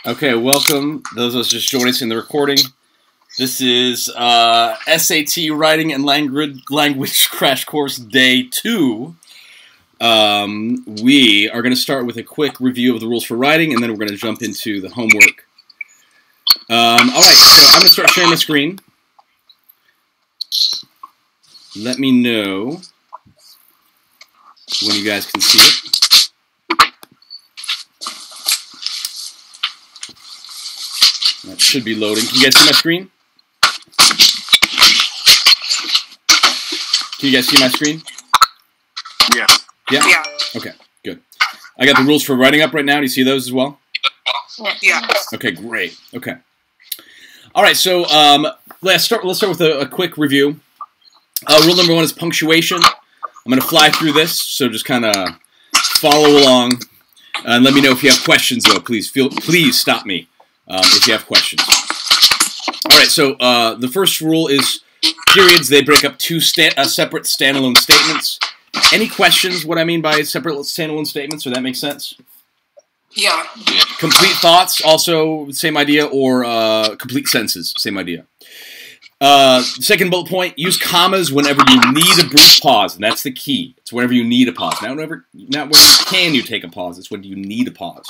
Okay, welcome. Those of us just joining us in the recording. This is SAT Writing and Language Crash Course Day 2. We are going to start with a quick review of the rules for writing, and then we're going to jump into the homework. Alright, so I'm going to start sharing my screen. Let me know when you guys can see it. That should be loading. Can you guys see my screen? Can you guys see my screen? Yeah. Yeah? Yeah. Okay, good. I got the rules for writing up right now. Do you see those as well? Yeah. Okay, great. Okay. All right, so let's start with a quick review. Rule number 1 is punctuation. I'm going to fly through this, so just kind of follow along. And let me know if you have questions, though. Please stop me if you have questions. All right, so the first rule is periods. They break up two separate standalone statements. Any questions what I mean by separate standalone statements? Does that make sense? Yeah. Complete thoughts, also same idea, or complete sentences, same idea. Second bullet point, use commas whenever you need a brief pause, and that's the key. It's whenever you need a pause. Not when can you take a pause, it's when you need a pause.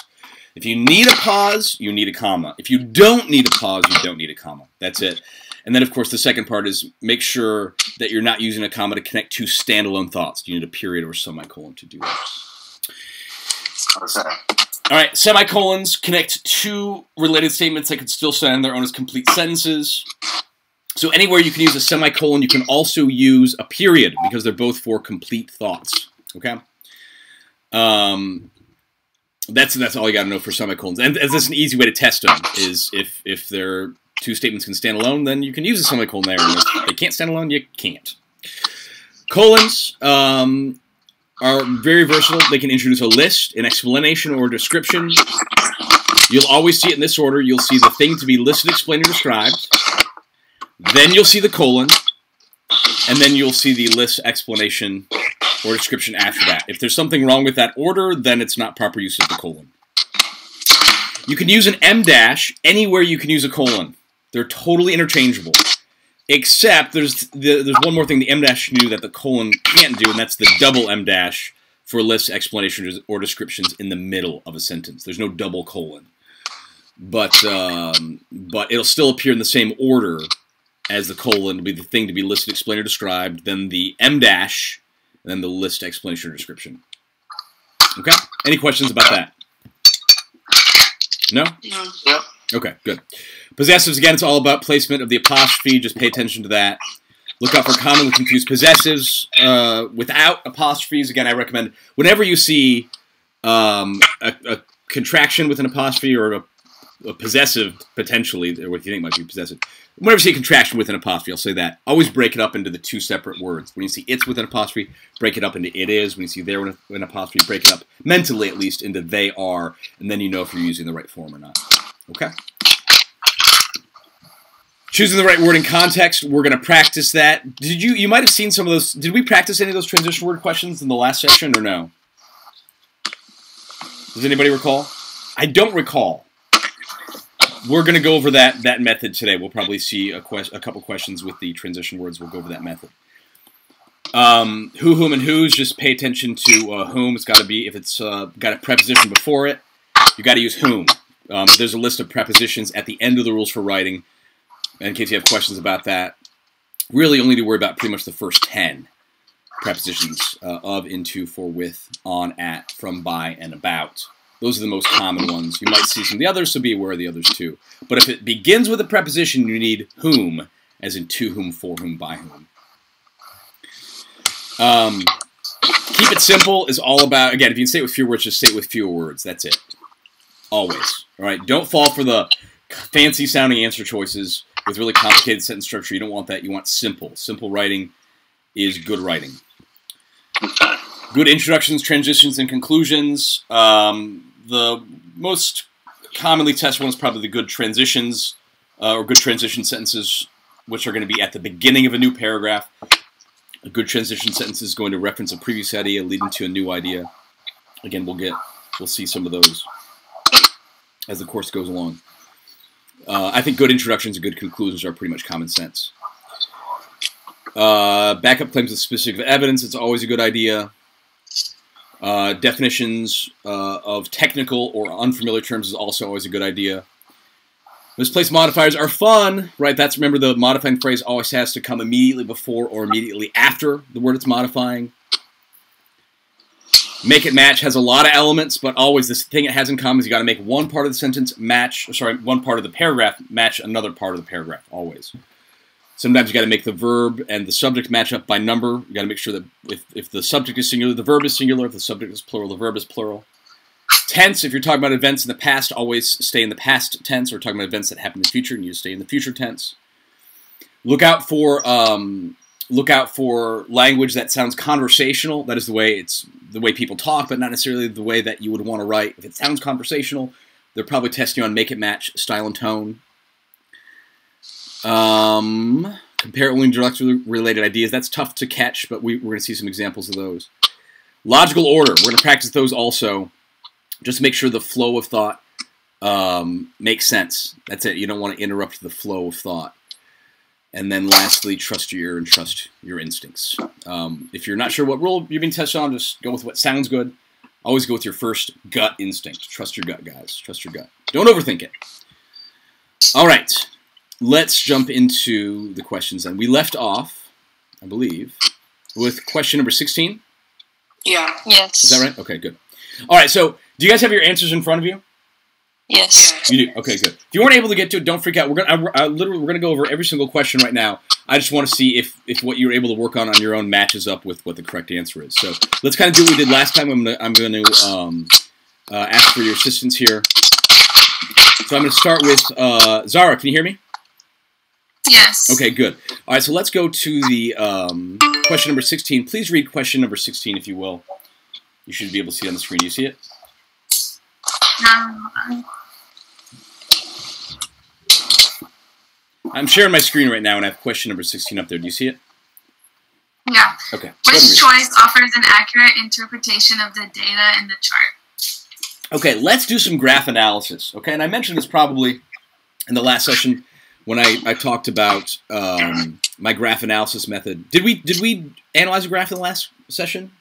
If you need a pause, you need a comma. If you don't need a pause, you don't need a comma. That's it. And then, of course, the second part is make sure that you're not using a comma to connect two standalone thoughts. You need a period or a semicolon to do that. All right, semicolons connect two related statements that could still stand on their own as complete sentences. So anywhere you can use a semicolon, you can also use a period because they're both for complete thoughts. Okay? That's all you got to know for semicolons. And that's an easy way to test them is if their two statements can stand alone, then you can use a semicolon there. And if they can't stand alone, you can't. Colons are very versatile. They can introduce a list, an explanation, or a description. You'll always see it in this order. You'll see the thing to be listed, explained, or described. Then you'll see the colon. And then you'll see the list, explanation, or description after that. If there's something wrong with that order, then it's not proper use of the colon. You can use an M dash anywhere you can use a colon. They're totally interchangeable. Except there's one more thing the M dash can do that the colon can't do, and that's the double M dash for lists, explanations, or descriptions in the middle of a sentence. There's no double colon. But it'll still appear in the same order as the colon. It'll be the thing to be listed, explained, or described, then the M dash, and then the list, explanation, or description. Okay? Any questions about that? No? No. Yep. Okay, good. Possessives, again, it's all about placement of the apostrophe. Just pay attention to that. Look out for commonly confused possessives without apostrophes. Again, I recommend whenever you see a contraction with an apostrophe or a possessive, potentially, or what you think might be possessive. Whenever you see a contraction with an apostrophe, I'll say that. Always break it up into the two separate words. When you see it's with an apostrophe, break it up into it is. When you see there with an apostrophe, break it up, mentally at least, into they are, and then you know if you're using the right form or not. Okay? Choosing the right word in context, we're going to practice that. You might have seen some of those. Did we practice any of those transition word questions in the last session or no? Does anybody recall? I don't recall. We're going to go over that method today. We'll probably see a couple questions with the transition words. We'll go over that method. Who, whom, and whose. Just pay attention to whom. It's got to be, if it's got a preposition before it, you got to use whom. There's a list of prepositions at the end of the rules for writing, in case you have questions about that. Really only to worry about pretty much the first 10 prepositions of, into, for, with, on, at, from, by, and about. Those are the most common ones. You might see some of the others, so be aware of the others too. But if it begins with a preposition, you need whom, as in to whom, for whom, by whom. Keep it simple is all about, again, if you can say it with fewer words, just say it with fewer words. That's it. Always. All right? Don't fall for the fancy-sounding answer choices with really complicated sentence structure. You don't want that. You want simple. Simple writing is good writing. Good introductions, transitions, and conclusions. The most commonly tested one is probably the good transitions or good transition sentences, which are going to be at the beginning of a new paragraph. A good transition sentence is going to reference a previous idea leading to a new idea. Again, we'll see some of those. as the course goes along. I think good introductions and good conclusions are pretty much common sense. Backup claims with specific evidence, it's always a good idea. Definitions of technical or unfamiliar terms is also always a good idea. Misplaced modifiers are fun, right? That's, remember, the modifying phrase always has to come immediately before or immediately after the word it's modifying. Make it match has a lot of elements, but always this thing it has in common is you got to make one part of the sentence match, one part of the paragraph match another part of the paragraph, always. Sometimes you got to make the verb and the subject match up by number. You got to make sure that if the subject is singular, the verb is singular. If the subject is plural, the verb is plural. Tense, if you're talking about events in the past, always stay in the past tense. Or talking about events that happen in the future, and you stay in the future tense. Look out for language that sounds conversational. That is the way people talk, but not necessarily the way that you would want to write. If it sounds conversational, they're probably testing you on make it match style and tone. Compare only directly related ideas. That's tough to catch, but we're going to see some examples of those. Logical order. We're going to practice those also. Just make sure the flow of thought makes sense. That's it. You don't want to interrupt the flow of thought. And then lastly, trust your ear and trust your instincts. If you're not sure what rule you're being tested on, just go with what sounds good. Always go with your first gut instinct. Trust your gut, guys. Trust your gut. Don't overthink it. All right. Let's jump into the questions then. We left off, I believe, with question number 16. Yeah. Yes. Is that right? Okay, good. All right, so do you guys have your answers in front of you? Yes. You do? Okay, good. If you weren't able to get to it, don't freak out. We're gonna go over every single question right now. I just want to see if what you're able to work on your own matches up with what the correct answer is. So let's kind of do what we did last time. I'm gonna ask for your assistance here. So I'm gonna start with Zara. Can you hear me? Yes. Okay, good. All right, so let's go to the question number 16. Please read question number 16, if you will. You should be able to see it on the screen. Do you see it? I'm sharing my screen right now, and I have question number 16 up there. Do you see it? Yeah. Okay. Which choice offers an accurate interpretation of the data in the chart? Okay, let's do some graph analysis. Okay, and I mentioned this probably in the last session when I talked about my graph analysis method. Did we analyze a graph in the last session?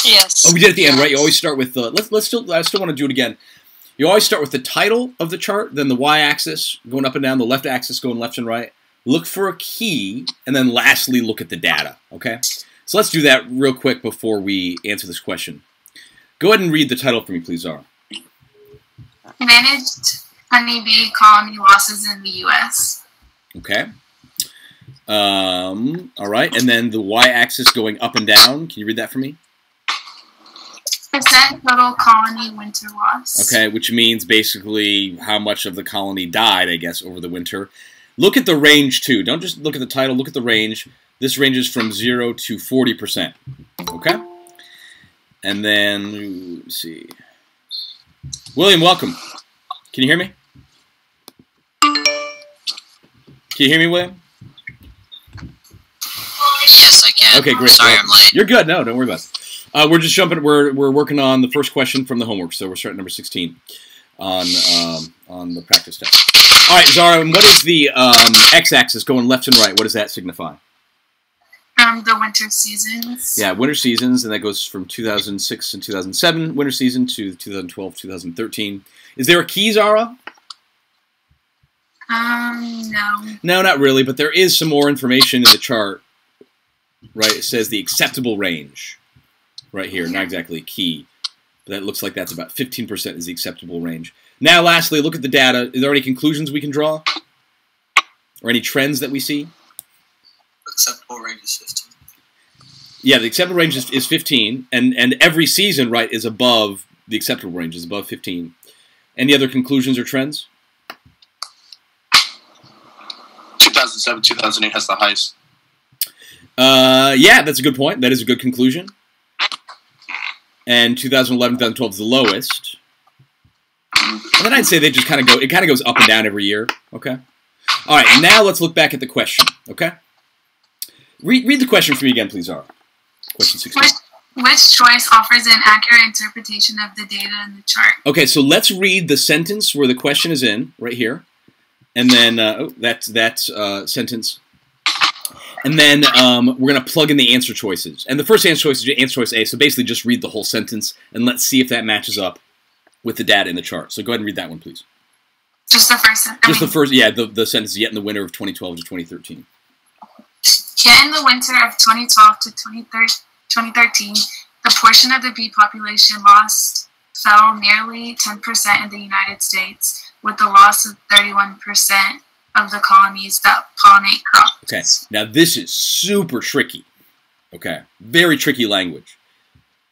Yes. Oh, we did at the end, right? You always start with the I still want to do it again. You always start with the title of the chart, then the y-axis going up and down, the left axis going left and right. Look for a key, and then lastly look at the data. Okay? So let's do that real quick before we answer this question. Go ahead and read the title for me, please, Zara. Managed honeybee colony losses in the U.S. Okay. All right, and then the y-axis going up and down. Can you read that for me? Percent total colony winter loss. Okay, which means basically how much of the colony died, I guess, over the winter. Look at the range, too. Don't just look at the title. Look at the range. This ranges from 0 to 40%. Okay? And then, let's see. William, welcome. Can you hear me? Can you hear me, William? Yes, I can. Okay, great. Sorry, I'm late. You're good. No, don't worry about it. We're just jumping. We're working on the first question from the homework, so we're starting number 16 on the practice test. All right, Zara, what is the x-axis going left and right? What does that signify? The winter seasons. Yeah, winter seasons, and that goes from 2006 and 2007 winter season to 2012, 2013. Is there a key, Zara? No. No, not really, but there is some more information in the chart. Right, it says the acceptable range. Right here, not exactly a key, but that looks like that's about 15% is the acceptable range. Now, lastly, look at the data. Is there any conclusions we can draw? Or any trends that we see? Acceptable range is 15. Yeah, the acceptable range is 15, and every season, right, is above the acceptable range, is above 15. Any other conclusions or trends? 2007, 2008 has the highest. Yeah, that's a good point. That is a good conclusion. And 2011, 2012 is the lowest. And then I'd say they just kind of go, it kind of goes up and down every year. Okay. All right, now let's look back at the question. Okay. Read the question for me again, please, Zara. Question 16. Which choice offers an accurate interpretation of the data in the chart? Okay, so let's read the sentence where the question is in, right here. And then, that's sentence. And then we're going to plug in the answer choices. And the first answer choice is answer choice A, so basically just read the whole sentence, and let's see if that matches up with the data in the chart. So go ahead and read that one, please. Just the first sentence? Just the first, yeah, the sentence, yet in the winter of 2012 to 2013. Yet in the winter of 2012 to 2013, the portion of the bee population lost fell nearly 10% in the United States, with the loss of 31% of the colonies that pollinate crops. Okay, now this is super tricky. Okay, very tricky language.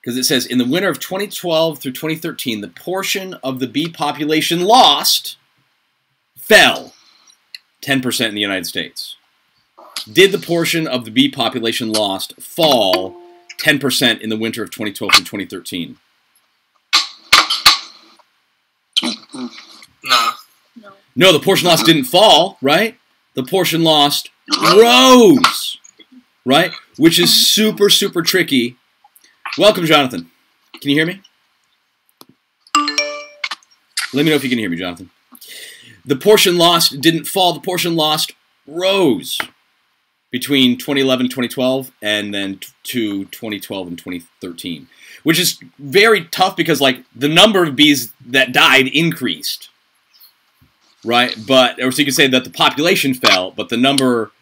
Because it says, in the winter of 2012 through 2013, the portion of the bee population lost fell 10% in the United States. Did the portion of the bee population lost fall 10% in the winter of 2012 through 2013? No. No, the portion lost didn't fall, right? The portion lost rose, right? Which is super, super tricky. Welcome, Jonathan. Can you hear me? Let me know if you can hear me, Jonathan. The portion lost didn't fall. The portion lost rose between 2011, 2012, and then to 2012 and 2013, which is very tough because, like, the number of bees that died increased, right? But, or so you could say that the population fell, but the number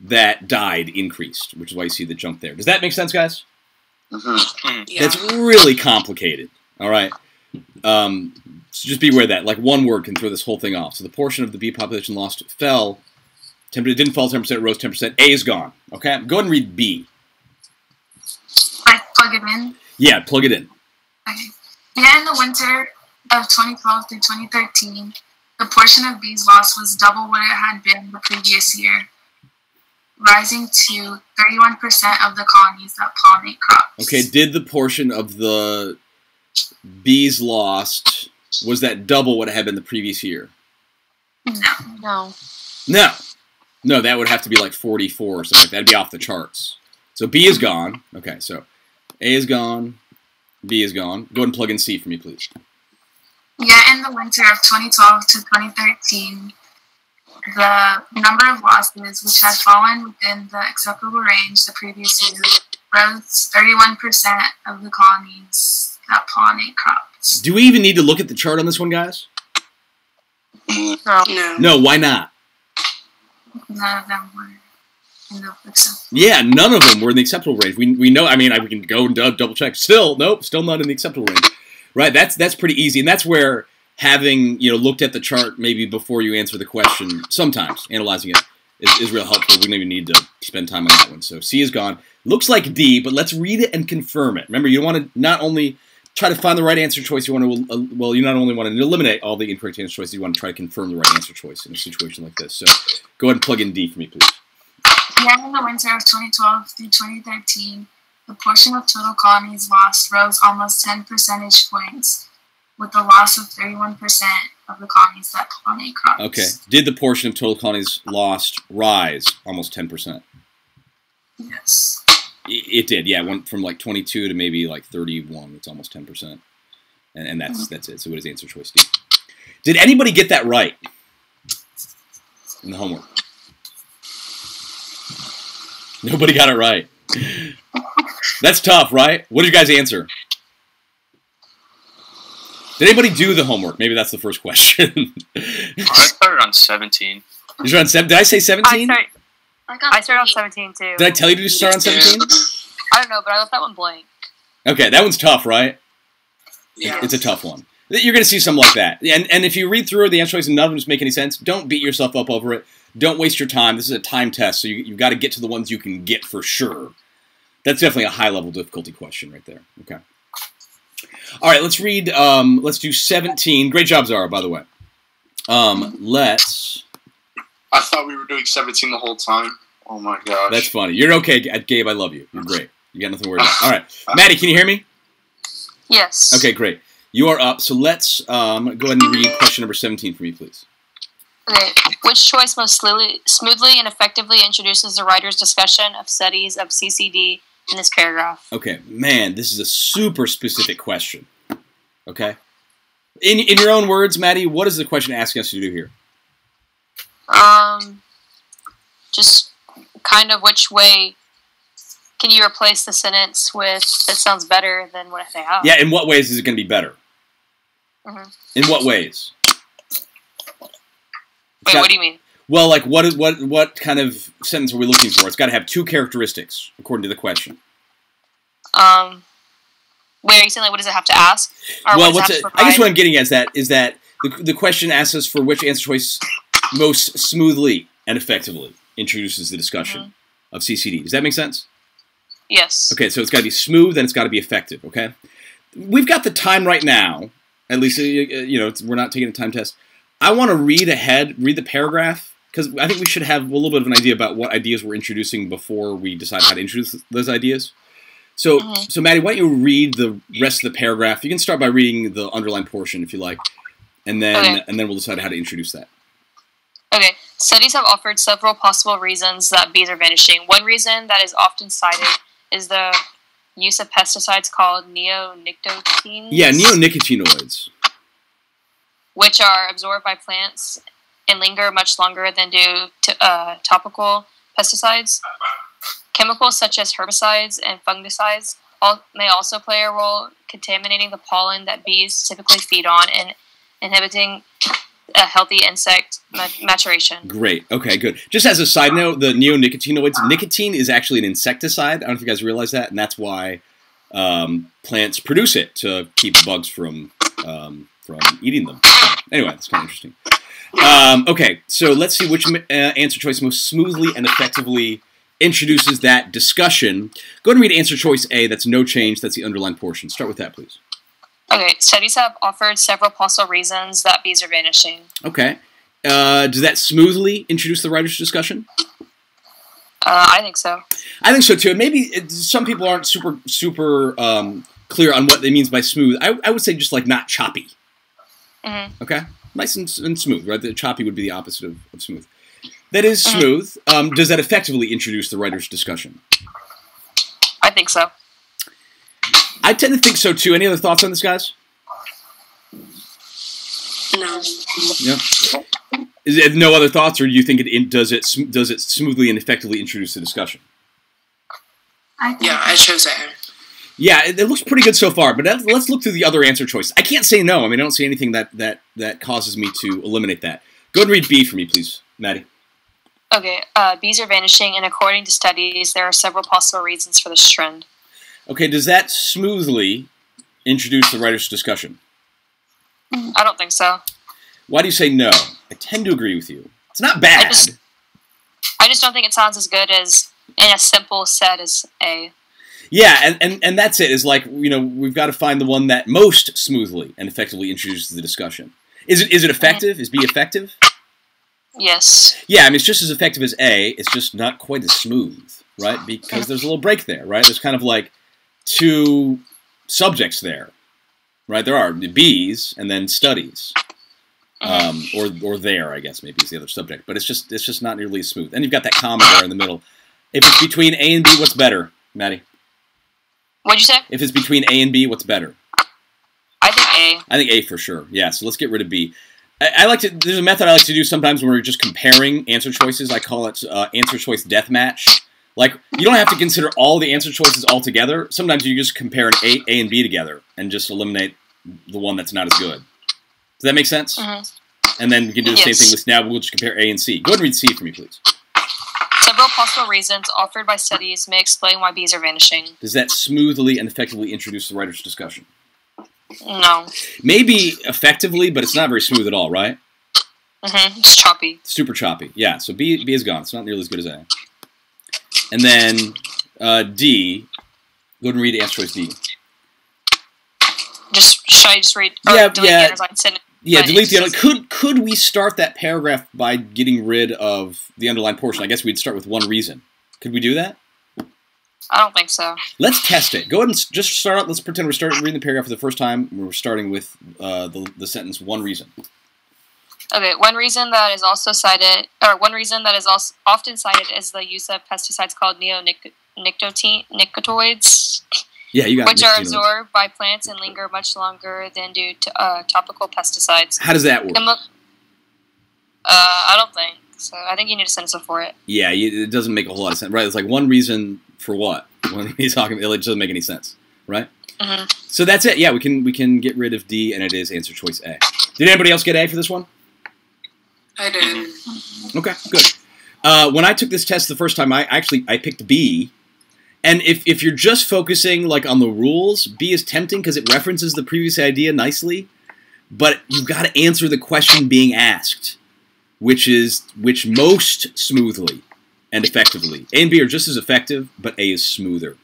that died increased, which is why you see the jump there. Does that make sense, guys? Mm-hmm. Yeah. That's really complicated, all right? So just be aware of that. Like, one word can throw this whole thing off. So the portion of the bee population lost fell 10%, it didn't fall 10%, it rose 10%. A is gone. Okay? Go ahead and read B. I plug it in? Yeah, plug it in. Okay. Yet in the winter of 2012 through 2013, the portion of bees lost was double what it had been the previous year, rising to 31% of the colonies that pollinate crops. Okay, did the portion of the bees lost, was that double what it had been the previous year? No. No. No. No, that would have to be like 44 or something like that. That'd be off the charts. So B is gone. Okay, so A is gone. B is gone. Go ahead and plug in C for me, please. Yet in the winter of 2012 to 2013, the number of losses, which had fallen within the acceptable range the previous year, rose 31% of the colonies that pollinate crops. Do we even need to look at the chart on this one, guys? No. No, why not? None of them were in the acceptable. Yeah, none of them were in the acceptable range. We know, I mean, we can go and double check. Still, nope, still not in the acceptable range. Right, that's pretty easy. And that's where having, looked at the chart maybe before you answer the question, sometimes analyzing it is real helpful. We don't even need to spend time on that one. So C is gone. Looks like D, but let's read it and confirm it. Remember, you want to not only try to find the right answer choice, you want to, you not only want to eliminate all the incorrect answer choices, you want to try to confirm the right answer choice in a situation like this. So go ahead and plug in D for me, please. Yet in the winter of 2012 through 2013, the portion of total colonies lost rose almost 10 percentage points, with the loss of 31% of the colonies that pollinate crops. Okay. Did the portion of total colonies lost rise almost 10%? Yes. It did, yeah. It went from like 22 to maybe like 31. It's almost 10%. And that's it. So what is answer choice D? Did anybody get that right in the homework? Nobody got it right. That's tough, right? What did you guys answer? Did anybody do the homework? Maybe that's the first question. I started on 17. You started on 7? Did I say 17? I started on 17 too. Did I tell you to start on 17? I don't know, but I left that one blank. Okay, that one's tough, right? Yeah. It's a tough one. You're going to see something like that. And if you read through the answer choice and none of them just make any sense, don't beat yourself up over it. Don't waste your time. This is a time test, so you've got to get to the ones you can get for sure. That's definitely a high-level difficulty question right there. Okay. All right, let's read, let's do 17. Great job, Zara, by the way. Let's... I thought we were doing 17 the whole time. Oh my gosh. That's funny. You're okay, Gabe. I love you. You're great. You got nothing to worry about. All right. Maddie, can you hear me? Yes. Okay, great. You are up. So let's go ahead and read question number 17 for me, please. Okay. Which choice most smoothly and effectively introduces the writer's discussion of studies of CCD in this paragraph. Okay, man, this is a super specific question. Okay? In your own words, Maddie, what is the question asking us to do here? Just kind of which way can you replace the sentence with that sounds better than what they have? Yeah, in what ways is it going to be better? Mm-hmm. In what ways? Wait, what do you mean? Well, like, what kind of sentence are we looking for? It's got to have two characteristics, according to the question. Wait, are you saying, like, what does it have to ask? Or Well, I guess what I'm getting at is that the question asks us for which answer choice most smoothly and effectively introduces the discussion of CCD. Does that make sense? Yes. Okay, so it's got to be smooth and it's got to be effective, okay? We've got the time right now. At least, we're not taking a time test. I want to read the paragraph, because I think we should have a little bit of an idea about what ideas we're introducing before we decide how to introduce those ideas. So, so Maddie, why don't you read the rest of the paragraph? You can start by reading the underlined portion, if you like, and then we'll decide how to introduce that. Okay. Studies have offered several possible reasons that bees are vanishing. One reason that is often cited is the use of pesticides called neonicotinoids. Yeah, neonicotinoids. Which are absorbed by plants and linger much longer than do topical pesticides. Chemicals such as herbicides and fungicides may also play a role contaminating the pollen that bees typically feed on and inhibiting a healthy insect maturation. Great. Okay, good. Just as a side note, the neonicotinoids, nicotine is actually an insecticide. I don't know if you guys realize that, and that's why plants produce it to keep bugs from eating them. So, anyway, that's kind of interesting. Okay, so let's see which answer choice most smoothly and effectively introduces that discussion. Go ahead and read answer choice A. That's no change. That's the underlined portion. Start with that, please. Okay, studies have offered several possible reasons that bees are vanishing. Okay. Does that smoothly introduce the writer's discussion? I think so. I think so, too. And maybe some people aren't super clear on what it means by smooth. I would say just like not choppy. Mm-hmm. Okay? Nice and smooth, right? The choppy would be the opposite of smooth. That is smooth. Does that effectively introduce the writer's discussion? I think so. I tend to think so, too. Any other thoughts on this, guys? No. Yeah. Is it no other thoughts, or do you think does it smoothly and effectively introduce the discussion? I chose A. Yeah, it looks pretty good so far, but let's look through the other answer choices. I can't say no. I mean, I don't see anything that causes me to eliminate that. Go ahead and read B for me, please, Maddie. Okay, bees are vanishing, and according to studies, there are several possible reasons for this trend. Okay, does that smoothly introduce the writer's discussion? I don't think so. Why do you say no? I tend to agree with you. It's not bad. I just don't think it sounds as good as in a simple set as A. Yeah, and that's it. Is like, we've got to find the one that most smoothly and effectively introduces the discussion. Is it effective? Is B effective? Yes. Yeah, I mean, it's just as effective as A. It's just not quite as smooth, right? Because there's a little break there, right? There's kind of like two subjects there, right? There are the bees and then studies, or there, I guess maybe is the other subject. But it's just not nearly as smooth. And you've got that comma there in the middle. If it's between A and B, what's better, Maddie? What'd you say? If it's between A and B, what's better? I think A. I think A for sure. Yeah. So let's get rid of B. I like to. There's a method I like to do sometimes when we're just comparing answer choices. I call it answer choice deathmatch. Like, you don't have to consider all the answer choices all together. Sometimes you just compare an A and B together and just eliminate the one that's not as good. Does that make sense? Mm-hmm. And then we can do the same thing with now. We'll just compare A and C. Go ahead and read C for me, please. Several possible reasons offered by studies may explain why bees are vanishing. Does that smoothly and effectively introduce the writer's discussion? No. Maybe effectively, but it's not very smooth at all, right? Mm-hmm. It's choppy. Super choppy. Yeah, so B is gone. It's not nearly as good as A. And then D, go ahead and read answer choice D. Should I just read? Yeah, delete the underlined sentence? Yeah, delete the underline. Could we start that paragraph by getting rid of the underlined portion? I guess we'd start with one reason. Could we do that? I don't think so. Let's test it. Go ahead and just start out. Let's pretend we're starting reading the paragraph for the first time. We're starting with the sentence "one reason." Okay, one reason that is also cited, or one reason that is also often cited, is the use of pesticides called nicotinoids, Yeah, you got which are nicotinoids. absorbed by plants and linger much longer than do topical pesticides. How does that work? I don't think so. I think you need a sentence for it. Yeah, it doesn't make a whole lot of sense, right? It's like one reason for what? When he's talking, it doesn't make any sense, right? Mm-hmm. So that's it. Yeah, we can get rid of D, and it is answer choice A. Did anybody else get A for this one? I did. Okay, good. When I took this test the first time, I picked B. And if you're just focusing like on the rules, B is tempting because it references the previous idea nicely. But you've got to answer the question being asked, which most smoothly and effectively. A and B are just as effective, but A is smoother.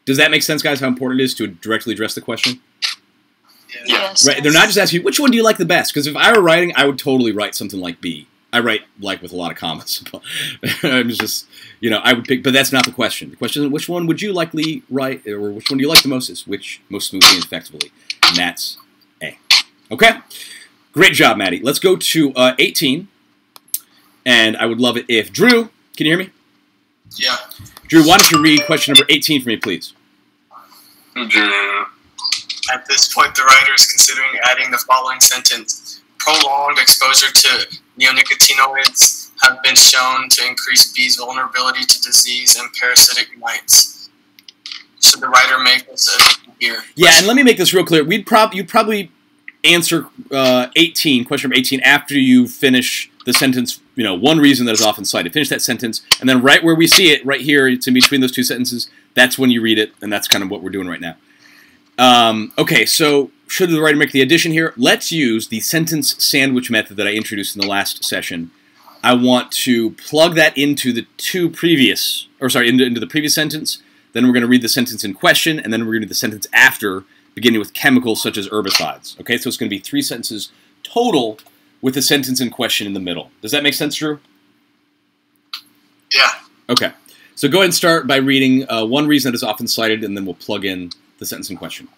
Does that make sense, guys? How important it is to directly address the question? Yes. Right. They're not just asking you, which one do you like the best? Because if I were writing, I would totally write something like B. I write like with a lot of commas. I'm just, I would pick, but that's not the question. The question is, which one would you likely write, or which one do you like the most? Is which most smoothly and effectively? And that's A. Okay. Great job, Maddie. Let's go to 18. And I would love it if Drew, can you hear me? Yeah. Drew, why don't you read question number 18 for me, please? Drew. At this point, the writer is considering adding the following sentence. Prolonged exposure to neonicotinoids have been shown to increase bees' vulnerability to disease and parasitic mites. Should the writer make this addition here? Yeah, and let me make this real clear. You'd probably answer 18, question number 18, after you finish the sentence, one reason that is often cited. Finish that sentence, and then right where we see it, right here, it's in between those two sentences, that's when you read it, and that's kind of what we're doing right now. Okay, so should the writer make the addition here? Let's use the sentence sandwich method that I introduced in the last session. I want to plug that into the into the previous sentence. Then we're going to read the sentence in question, and then we're going to read the sentence after, beginning with chemicals such as herbicides. Okay, so it's going to be 3 sentences total with the sentence in question in the middle. Does that make sense, Drew? Yeah. Okay, so go ahead and start by reading one reason that is often cited, and then we'll plug in the sentence in question.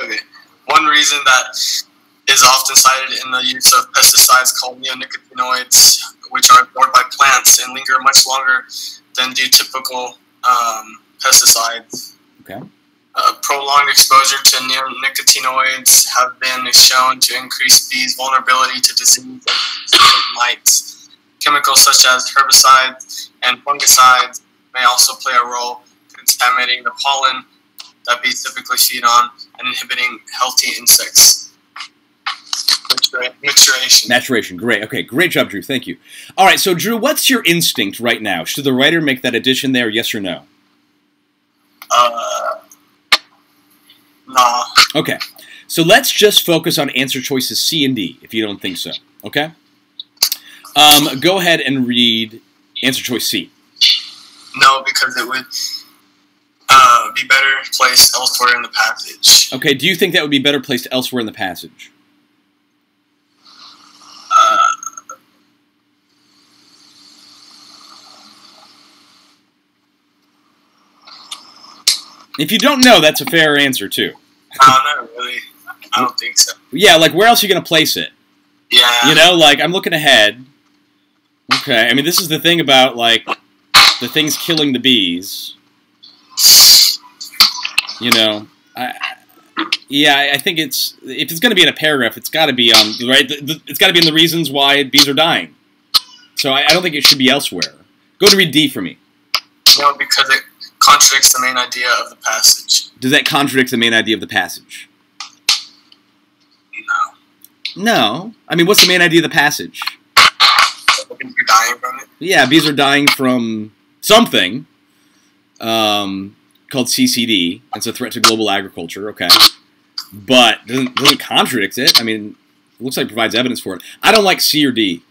Okay. One reason that is often cited in the use of pesticides called neonicotinoids, which are absorbed by plants and linger much longer than do typical pesticides. Okay. Prolonged exposure to neonicotinoids have been shown to increase bees' vulnerability to disease and parasitic mites. Chemicals such as herbicides and fungicides may also play a role contaminating the pollen that bees typically feed on and inhibiting healthy insects. Maturation, great. Okay, great job, Drew. Thank you. All right, so Drew, what's your instinct right now? Should the writer make that addition there, yes or no? Nah. Okay, so let's just focus on answer choices C and D, if you don't think so. Okay? Go ahead and read answer choice C. No, because it would be better placed elsewhere in the passage. Okay, do you think that would be better placed elsewhere in the passage? If you don't know, that's a fair answer, too. Not really. I don't think so. Yeah, like, where else are you going to place it? Yeah. Like, I'm looking ahead. Okay, I mean, this is the thing about, like, the things killing the bees. I think if it's going to be in a paragraph, it's got to be on, right? It's got to be in the reasons why bees are dying. So I don't think it should be elsewhere. Go to read D for me. No, because it contradicts the main idea of the passage. Does that contradict the main idea of the passage? No. No. I mean, what's the main idea of the passage? Bees are dying from it? Yeah, bees are dying from something called CCD. It's a threat to global agriculture, okay. But doesn't contradict it. I mean, it looks like it provides evidence for it. I don't like C or D.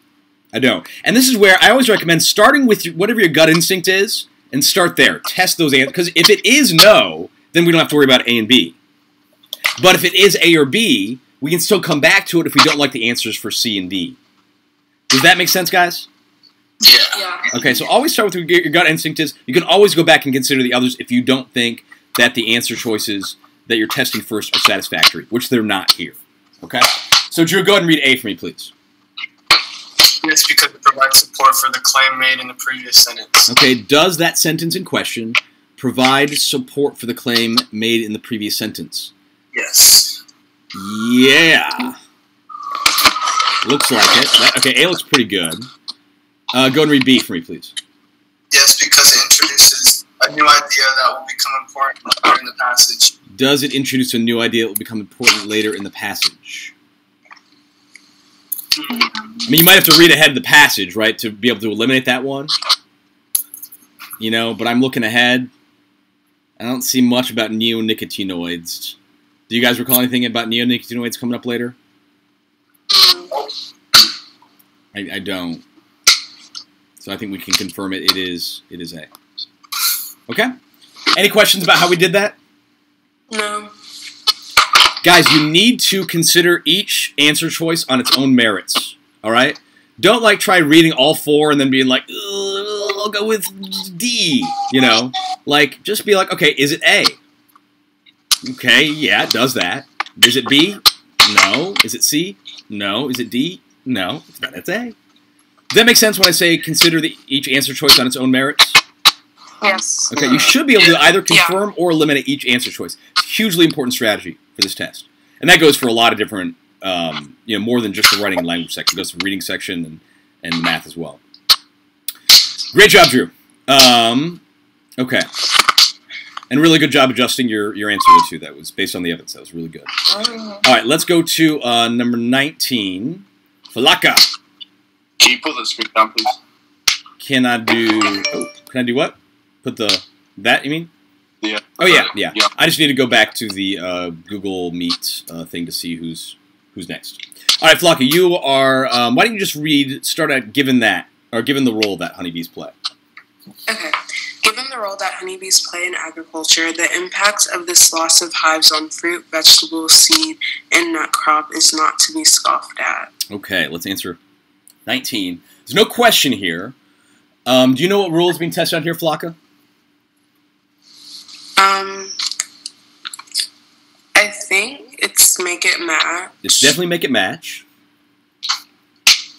I don't. And this is where I always recommend starting with whatever your gut instinct is, and start there. Test those answers. Because if it is no, then we don't have to worry about A and B. But if it is A or B, we can still come back to it if we don't like the answers for C and D. Does that make sense, guys? Yeah. Okay, so always start with what your gut instinct is. You can always go back and consider the others if you don't think that the answer choices that you're testing first are satisfactory, which they're not here. Okay? So, Drew, go ahead and read A for me, please. Yes, because it provides support for the claim made in the previous sentence. Okay, does that sentence in question provide support for the claim made in the previous sentence? Yes. Yeah. Looks like it. Okay, A looks pretty good. Go and read B for me, please. Yes, because it introduces a new idea that will become important later in the passage. Does it introduce a new idea that will become important later in the passage? I mean, you might have to read ahead of the passage, right, to be able to eliminate that one. You know, but I'm looking ahead. I don't see much about neonicotinoids. Do you guys recall anything about neonicotinoids coming up later? I don't. So I think we can confirm it. It is A. Okay? Any questions about how we did that? No. Guys, you need to consider each answer choice on its own merits. All right? Don't, like, try reading all four and then being like, I'll go with D, you know? Like, just be like, okay, is it A? Okay, yeah, it does that. Is it B? No. Is it C? No. Is it D? No. Then it's A. Does that make sense when I say consider each answer choice on its own merits? Yes. Okay, you should be able to either confirm or eliminate each answer choice. It's a hugely important strategy for this test. And that goes for a lot of different, you know, more than just the writing and language section. It goes for the reading section and math as well. Great job, Drew. Okay. And really good job adjusting your answer to two. That was based on the evidence. That was really good. All right, let's go to number 19. Falaka. Can you pull the screen down, please? Can I do what? Put that, you mean? Yeah. Oh, yeah. I just need to go back to the Google Meet thing to see who's next. All right, Flocka, you are, why don't you just start out given the role that honeybees play. Okay. Given the role that honeybees play in agriculture, the impact of this loss of hives on fruit, vegetable, seed, and nut crop is not to be scoffed at. Okay, let's answer 19. There's no question here. Do you know what rule is being tested out here, Flocka? I think it's make it match. It's definitely make it match.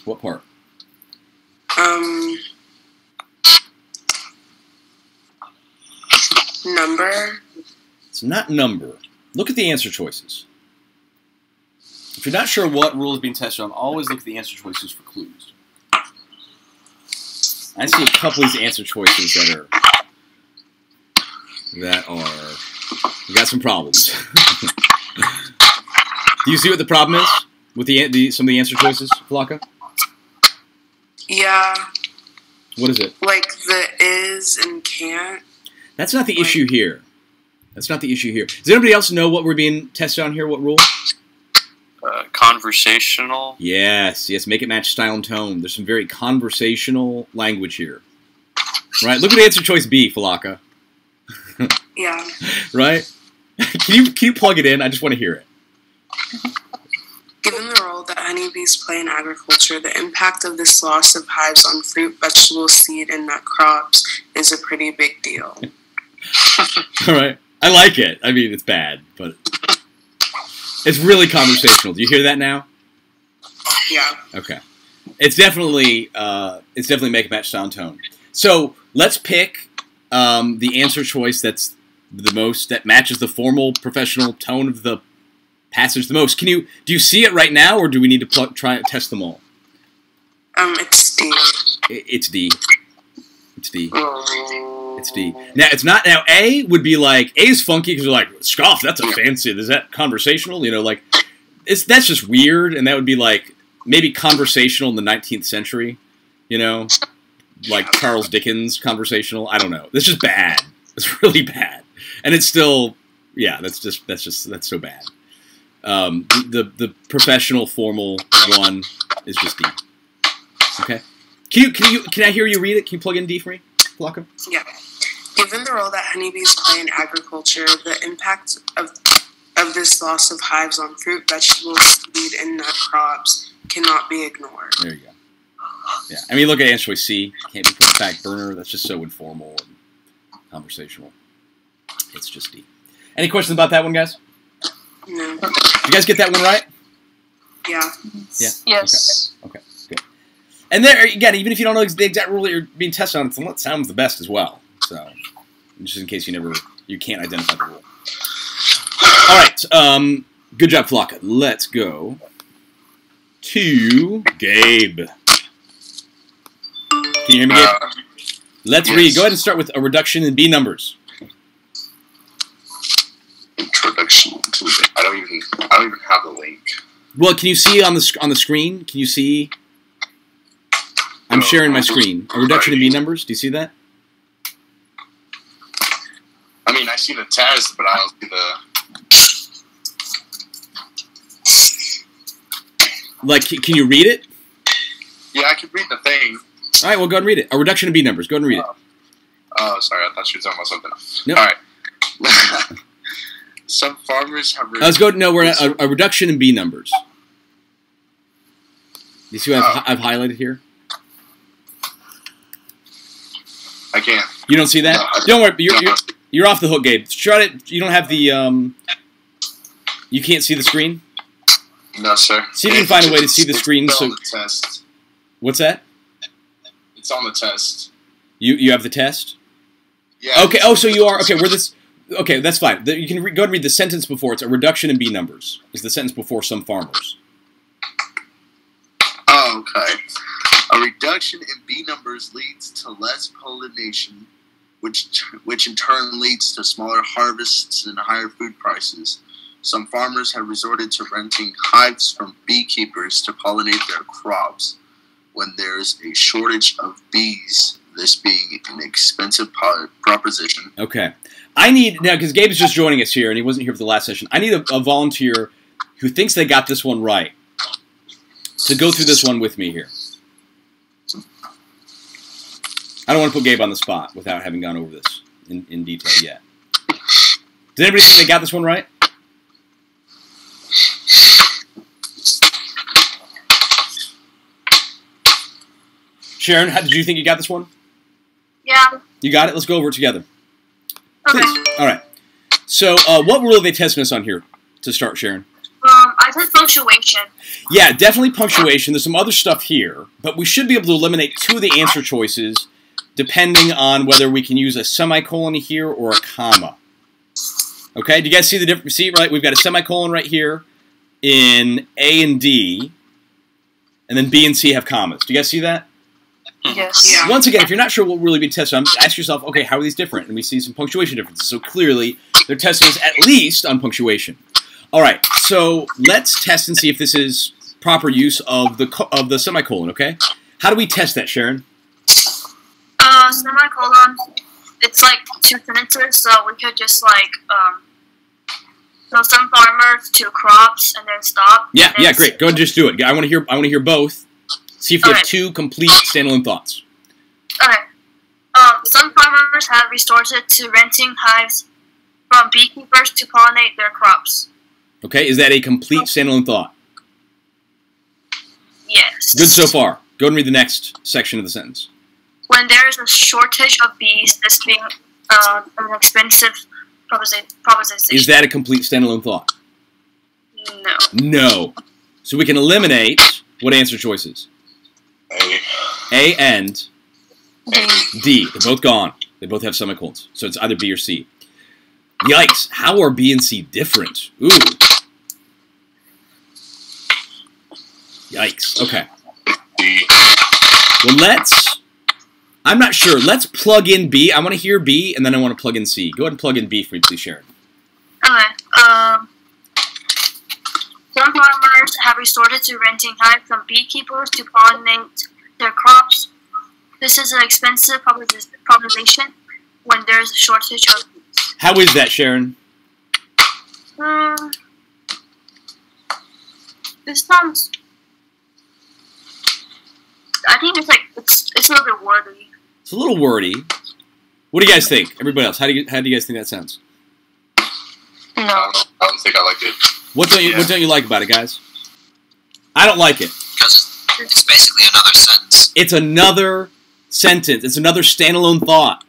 What part? Number. It's not number. Look at the answer choices. If you're not sure what rule is being tested on, always look at the answer choices for clues. I see a couple of these answer choices that are you got some problems. Do you see what the problem is with some of the answer choices, Flocka? Yeah. What is it? Like the is and can't. That's not the issue here. That's not the issue here. Does anybody else know what we're being tested on here? What rule? Conversational. Yes. Make it match style and tone. There's some very conversational language here. Right? Look at answer choice B, Falaka. Yeah. Right? Can you plug it in? I just want to hear it. Given the role that honeybees play in agriculture, the impact of this loss of hives on fruit, vegetable, seed, and nut crops is a pretty big deal. All right. I like it. I mean, it's bad, but it's really conversational. Do you hear that now? Yeah. Okay. It's definitely make, match, sound, tone. So let's pick the answer choice that's that matches the formal, professional tone of the passage the most. Do you see it right now, or do we need to try and test them all? It's D. It's D. It's D. It's D. Now, it's not. Now, A would be like, A is funky because you're like, scoff, that's a fancy, is that conversational? You know, like, that's just weird, and that would be like, maybe conversational in the 19th century, you know? Like Charles Dickens conversational. I don't know. That's just bad. It's really bad. And it's still, yeah, that's so bad. The professional, formal one is just D. Okay. Can I hear you read it? Can you plug in D for me, Flocka? Yeah. Given the role that honeybees play in agriculture, the impact of this loss of hives on fruit, vegetables, seed, and nut crops cannot be ignored. There you go. Yeah. I mean, look at answer choice C. Can't be put in back burner. That's just so informal and conversational. It's just D. Any questions about that one, guys? No. Did you guys get that one right? Yeah. Yeah? Yes. Okay, good. And there, again, even if you don't know the exact rule that you're being tested on, it's the one that sounds the best as well. So, just in case you can't identify the rule. All right, good job, Flocka. Let's go to Gabe. Can you hear me, Gabe? Let's read. Go ahead and start with a reduction in B numbers. Introduction to the, I don't even have the link. Well, can you see on the screen? Can you see? I'm sharing my screen. A reduction in B numbers. Do you see that? I mean, I see the test, but I don't see the. Like, can you read it? Yeah, I can read the thing. All right, well, go ahead and read it. A reduction in B numbers. Go ahead and read it. Oh, sorry, I thought you were talking about something else. No. All right. Some farmers have. Let's go. No, we're at a reduction in B numbers. You see what I've highlighted here? I can't. You don't see that? No, don't worry. You're off the hook, Gabe. Try it. You don't have the. You can't see the screen. No, sir. See if you can find a way to see the screen. It's So. on the test. What's that? It's on the test. You have the test. Yeah. Okay. Oh, so you are okay. We're this. Okay, that's fine. You can go ahead and read the sentence before. It's a reduction in B numbers. Is the sentence before some farmers. Oh, okay. A reduction in bee numbers leads to less pollination, which in turn leads to smaller harvests and higher food prices. Some farmers have resorted to renting hives from beekeepers to pollinate their crops when there is a shortage of bees, this being an expensive proposition. Okay. I need, now, because Gabe's just joining us here, and he wasn't here for the last session, I need a volunteer who thinks they got this one right to go through this one with me here. I don't want to put Gabe on the spot without having gone over this in detail yet. Did anybody think they got this one right? Sharon, did you think you got this one? Yeah. You got it? Let's go over it together. Okay. Please. All right. So, what rule are they testing us on here to start, Sharon? I said punctuation. Yeah, definitely punctuation. There's some other stuff here, but we should be able to eliminate two of the answer choices depending on whether we can use a semicolon here or a comma. Okay, do you guys see the difference? See, right, we've got a semicolon right here in A and D, and then B and C have commas. Do you guys see that? Yes. Yeah. Once again, if you're not sure what will really be tested on, ask yourself, okay, how are these different? And we see some punctuation differences. So clearly, they're testing us at least on punctuation. All right, so let's test and see if this is proper use of the semicolon, okay? How do we test that, Sharon? Semicolon, it's like two sentences, so we could just like, so some farmers to crops and then stop. Yeah, yeah, great. Go ahead and just do it. I want to hear both. See if you have Okay. two complete standalone thoughts. Okay. Some farmers have resorted to renting hives from beekeepers to pollinate their crops. Okay, is that a complete standalone thought? Yes. Good so far. Go ahead and read the next section of the sentence. When there is a shortage of bees, this being an expensive proposition. Is that a complete standalone thought? No. No. So we can eliminate what answer choices? A and D. They're both gone. They both have semicolons. So it's either B or C. Yikes. How are B and C different? Ooh. Yikes. Okay. Well, I'm not sure. Let's plug in B. I want to hear B, and then I want to plug in C. Go ahead and plug in B for me, please, Sharon. Okay. Some farmers have resorted to renting hives from beekeepers to pollinate their crops. This is an expensive proposition when there is a shortage of bees. How is that, Sharon? This sounds. I think it's like it's a little bit wordy. It's a little wordy. What do you guys think? Everybody else, how do you guys think that sounds? No. I don't think I like it. What don't you like about it, guys? I don't like it. Because it's basically another sentence. It's another sentence. It's another standalone thought.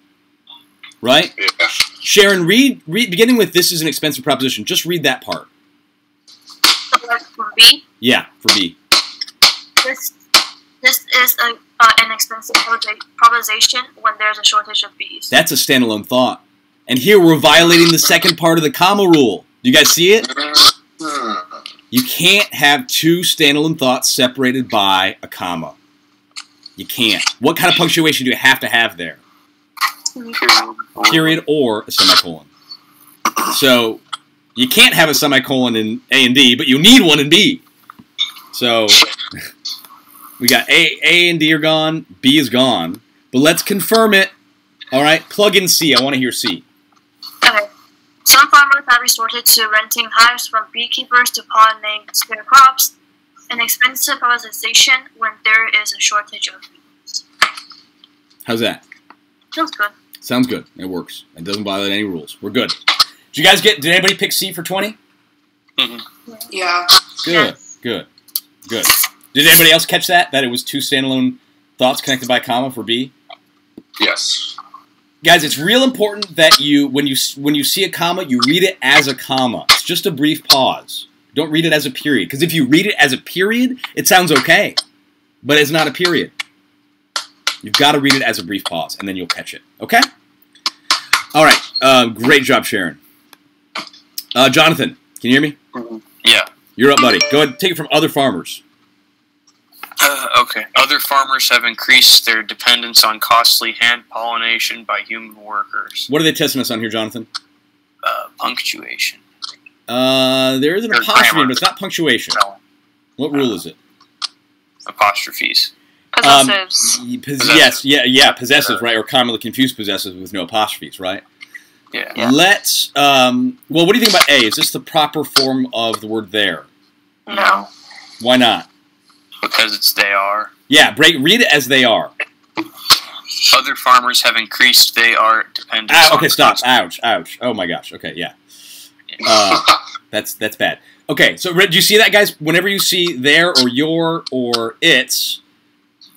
Right? Yeah. Sharon, read beginning with "this is an expensive proposition." Just read that part. For B, Yeah, for B. This is an expensive proposition when there's a shortage of bees. That's a standalone thought. And here we're violating the second part of the comma rule. Do you guys see it? You can't have two standalone thoughts separated by a comma. You can't. What kind of punctuation do you have to have there? Period or a semicolon. So you can't have a semicolon in A and D, but you need one in B. So we got A and D are gone, B is gone. But let's confirm it. All right, plug in C. I want to hear C. Okay. Some farmers have resorted to renting hives from beekeepers to pollinate their crops, an expensive proposition when there is a shortage of bees. How's that? Sounds good. Sounds good. It works. It doesn't violate any rules. We're good. Did you guys did anybody pick C for 20? Mm-hmm. Yeah. Good. Good. Good. Did anybody else catch that? That it was two standalone thoughts connected by a comma for B? Yes. Guys, it's real important that when you see a comma, you read it as a comma. It's just a brief pause. Don't read it as a period. Because if you read it as a period, it sounds okay. But it's not a period. You've got to read it as a brief pause, and then you'll catch it. Okay? All right. Great job, Sharon. Jonathan, can you hear me? Yeah. You're up, buddy. Go ahead. Take it from other farmers. Okay. Other farmers have increased their dependence on costly hand pollination by human workers. What are they testing us on here, Jonathan? Punctuation. There is an Or apostrophe, grammar. but it's not punctuation. No. What rule is it? Apostrophes. Possessives. Possessive, right? Or commonly confused possessive with no apostrophes, right? Yeah. Let's, well, what do you think about A? Is this the proper form of the word there? No. Why not? Because it's they are. Yeah, read it as they are. Other farmers have increased they are dependence on Okay, stop. costly- Ouch, ouch. Oh my gosh. Okay, yeah. That's bad. Okay, so do you see that, guys? Whenever you see there or your or its,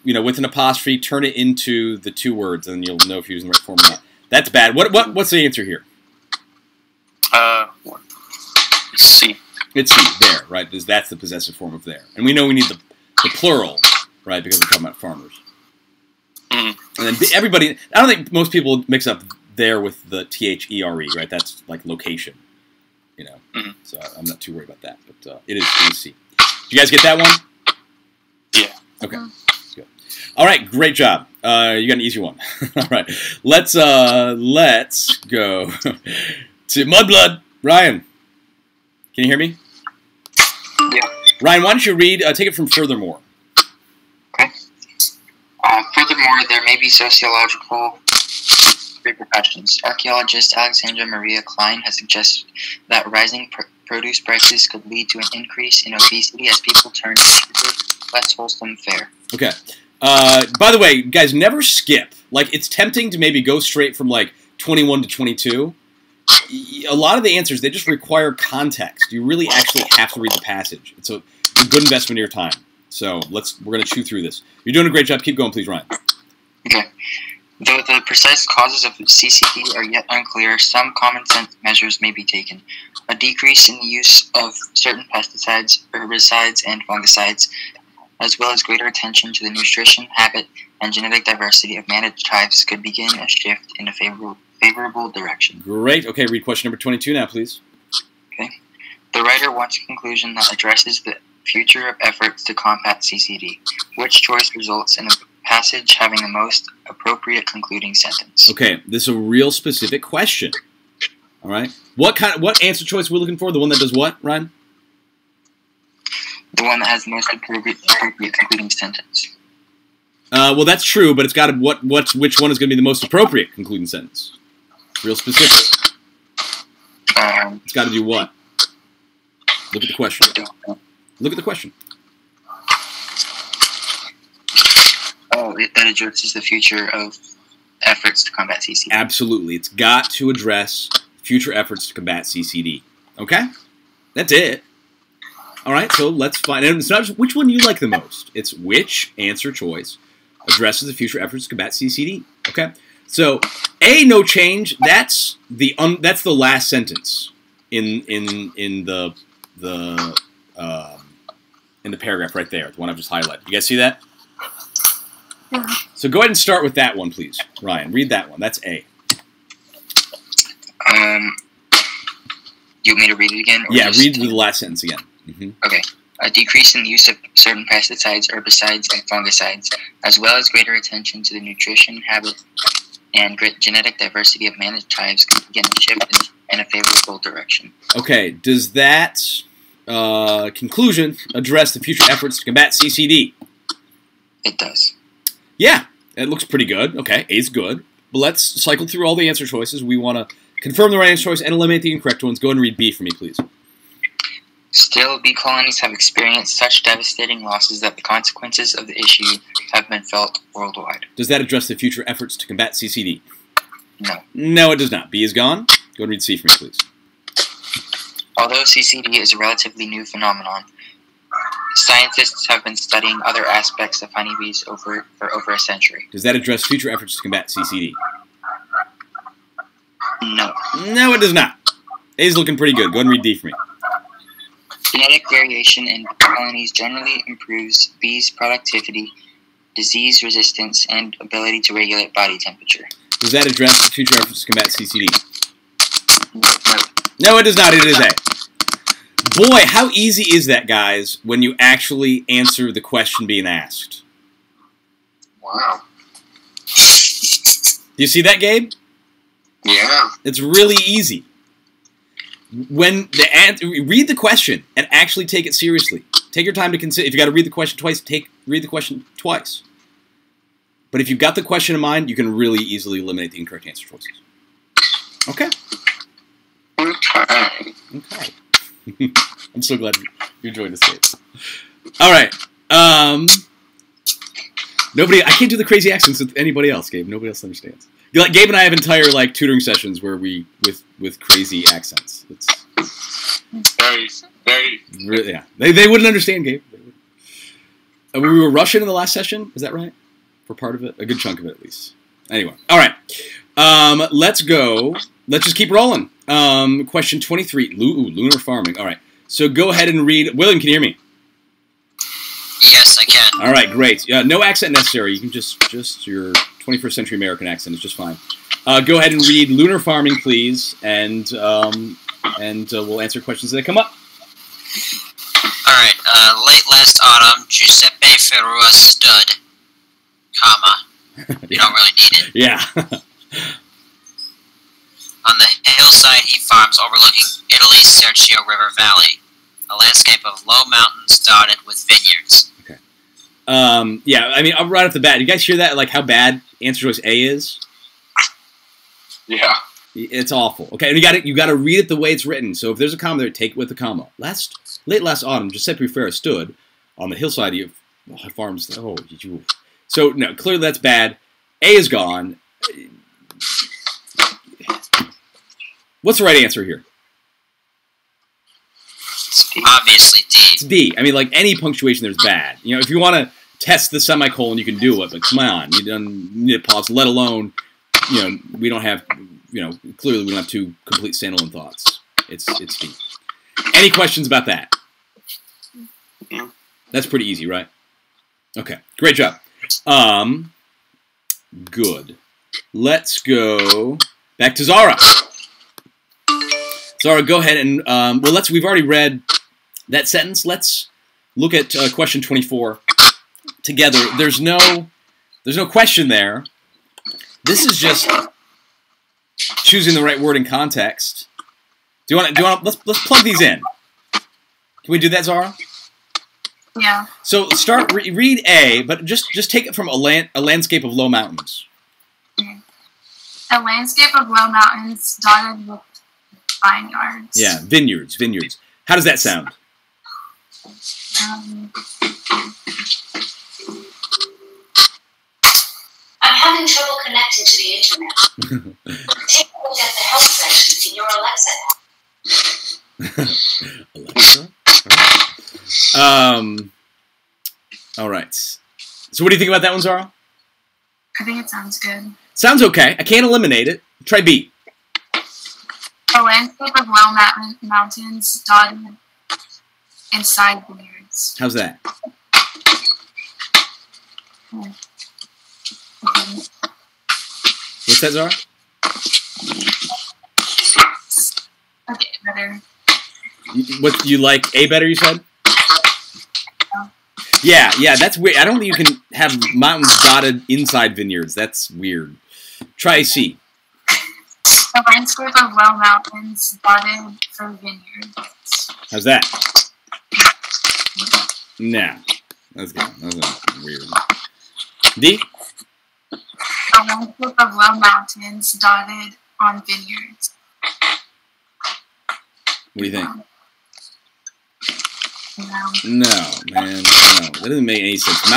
with an apostrophe, turn it into the two words, and you'll know if you're using the right form or not. That's bad. What's the answer here? C. It's C, there, right? That's the possessive form of there. And we know we need the plural, right, because we're talking about farmers. Mm. And then everybody, I don't think most people mix up there with the THERE, right? That's like location, Mm-hmm. So I'm not too worried about that, but it is C. Did you guys get that one? Yeah. Okay, good. All right, great job. You got an easy one. All right, let's go to Mudblood. Ryan, can you hear me? Yeah. Ryan, why don't you read? Take it from furthermore. Okay. Furthermore, there may be sociological repercussions. Archaeologist Alexandra Maria Klein has suggested that rising produce prices could lead to an increase in obesity as people turn to cheaper, less wholesome fare. Okay. By the way, guys, never skip. Like, it's tempting to maybe go straight from, 21 to 22. A lot of the answers, they just require context. You really actually have to read the passage. It's a good investment of your time. So, we're going to chew through this. You're doing a great job. Keep going, please, Ryan. Okay. Though the precise causes of CCD are yet unclear, some common sense measures may be taken. A decrease in the use of certain pesticides, herbicides, and fungicides, as well as greater attention to the nutrition, habit, and genetic diversity of managed hives could begin a shift in a favorable direction. Great. Okay, read question number 22 now, please. Okay. The writer wants a conclusion that addresses the future of efforts to combat CCD. Which choice results in a passage having the most appropriate concluding sentence? Okay, this is a real specific question. All right. What answer choice are we looking for? The one that does what, Ryan? The one that has the most appropriate concluding sentence. Well, that's true, but it's got to which one is going to be the most appropriate concluding sentence? Real specific. It's got to do what? Look at the question. Look at the question. That addresses the future of efforts to combat CCD. Absolutely. It's got to address future efforts to combat CCD. Okay? That's it. All right, so let's find out. It's not just which one you like the most. It's which answer choice addresses the future efforts to combat CCD. Okay? So, A, no change. That's the last sentence in the paragraph right there, the one I've just highlighted. You guys see that? So go ahead and start with that one, please. Ryan, read that one. That's A. You want me to read it again? Yeah, read the last sentence again. Okay. A decrease in the use of certain pesticides, herbicides, and fungicides, as well as greater attention to the nutrition, habit, and genetic diversity of managed hives can begin to shift in a favorable direction. Okay, does that conclusion address the future efforts to combat CCD? It does. Yeah, it looks pretty good. Okay, A's good. But let's cycle through all the answer choices. We want to confirm the right answer choice and eliminate the incorrect ones. Go ahead and read B for me, please. Still, bee colonies have experienced such devastating losses that the consequences of the issue have been felt worldwide. Does that address the future efforts to combat CCD? No. No, it does not. B is gone. Go ahead and read C for me, please. Although CCD is a relatively new phenomenon, scientists have been studying other aspects of honeybees for over a century. Does that address future efforts to combat CCD? No. No, it does not. A's looking pretty good. Go ahead and read D for me. Genetic variation in colonies generally improves bees' productivity, disease resistance, and ability to regulate body temperature. Does that address the future efforts to combat CCD? No. No, it does not. It is A. Boy, how easy is that, guys, when you actually answer the question being asked? Wow. Do you see that, Gabe? Yeah. It's really easy. When read the question and actually take it seriously. Take your time to consider. If you got to read the question twice, read the question twice. But if you've got the question in mind, you can really easily eliminate the incorrect answer choices. Okay. Okay. I'm so glad you joined us, Gabe. All right. I can't do the crazy accents with anybody else, Gabe. Nobody else understands. Gabe and I have entire tutoring sessions where we with crazy accents. It's very really, yeah. They wouldn't understand, Gabe. We were Russian in the last session. Is that right? For part of it, a good chunk of it at least. Anyway, all right. Let's go. Let's just keep rolling. Question 23. Lunar farming. All right. So go ahead and read. William, can you hear me? Yes, I can. All right, great. No accent necessary. You can just your 21st century American accent is just fine. Go ahead and read lunar farming, please, and we'll answer questions that come up. All right. Late last autumn, Giuseppe Ferrua stood, comma. You don't really need it. Yeah. On the hillside he farms overlooking Italy's Serchio River Valley, a landscape of low mountains dotted with vineyards. Okay. Yeah, I mean, right off the bat, you guys hear that? Like how bad answer choice A is? Yeah. It's awful. Okay, and you got to read it the way it's written. So if there's a comma there, take it with a comma. Late last autumn, Giuseppe Ferrua stood on the hillside of farms. Oh, so no, clearly that's bad. A is gone. What's the right answer here? Obviously D. It's D. I mean, like any punctuation there's bad. You know, if you want to test the semicolon, you can do it, but come on, you need to pause, let alone, we don't have, clearly we don't have two complete standalone thoughts. It's D. Any questions about that? Yeah. That's pretty easy, right? Okay, great job. Good. Let's go back to Zara. Zara, go ahead and, we've already read that sentence. Let's look at question 24 together. There's no question there. This is just choosing the right word in context. Let's plug these in. Can we do that, Zara? Yeah. So read A, but just take it from a landscape of low mountains. A landscape of low mountains dotted with vineyards. Yeah, vineyards. How does that sound? I'm having trouble connecting to the internet. Take a look at the help section in your Alexa app. Alexa? All right. So what do you think about that one, Zara? I think it sounds good. Sounds okay. I can't eliminate it. Try B. A landscape of low mountains dotted inside vineyards. How's that? What's that, Zara? Okay, better. What you like? A better? You said. Yeah, that's weird. I don't think you can have mountains dotted inside vineyards. That's weird. Try C. A landscape of low mountains dotted for vineyards. How's that? Nah. That's good. That's weird. D? A landscape of low mountains dotted on vineyards. What do you think? No. No, man. No. That doesn't make any sense.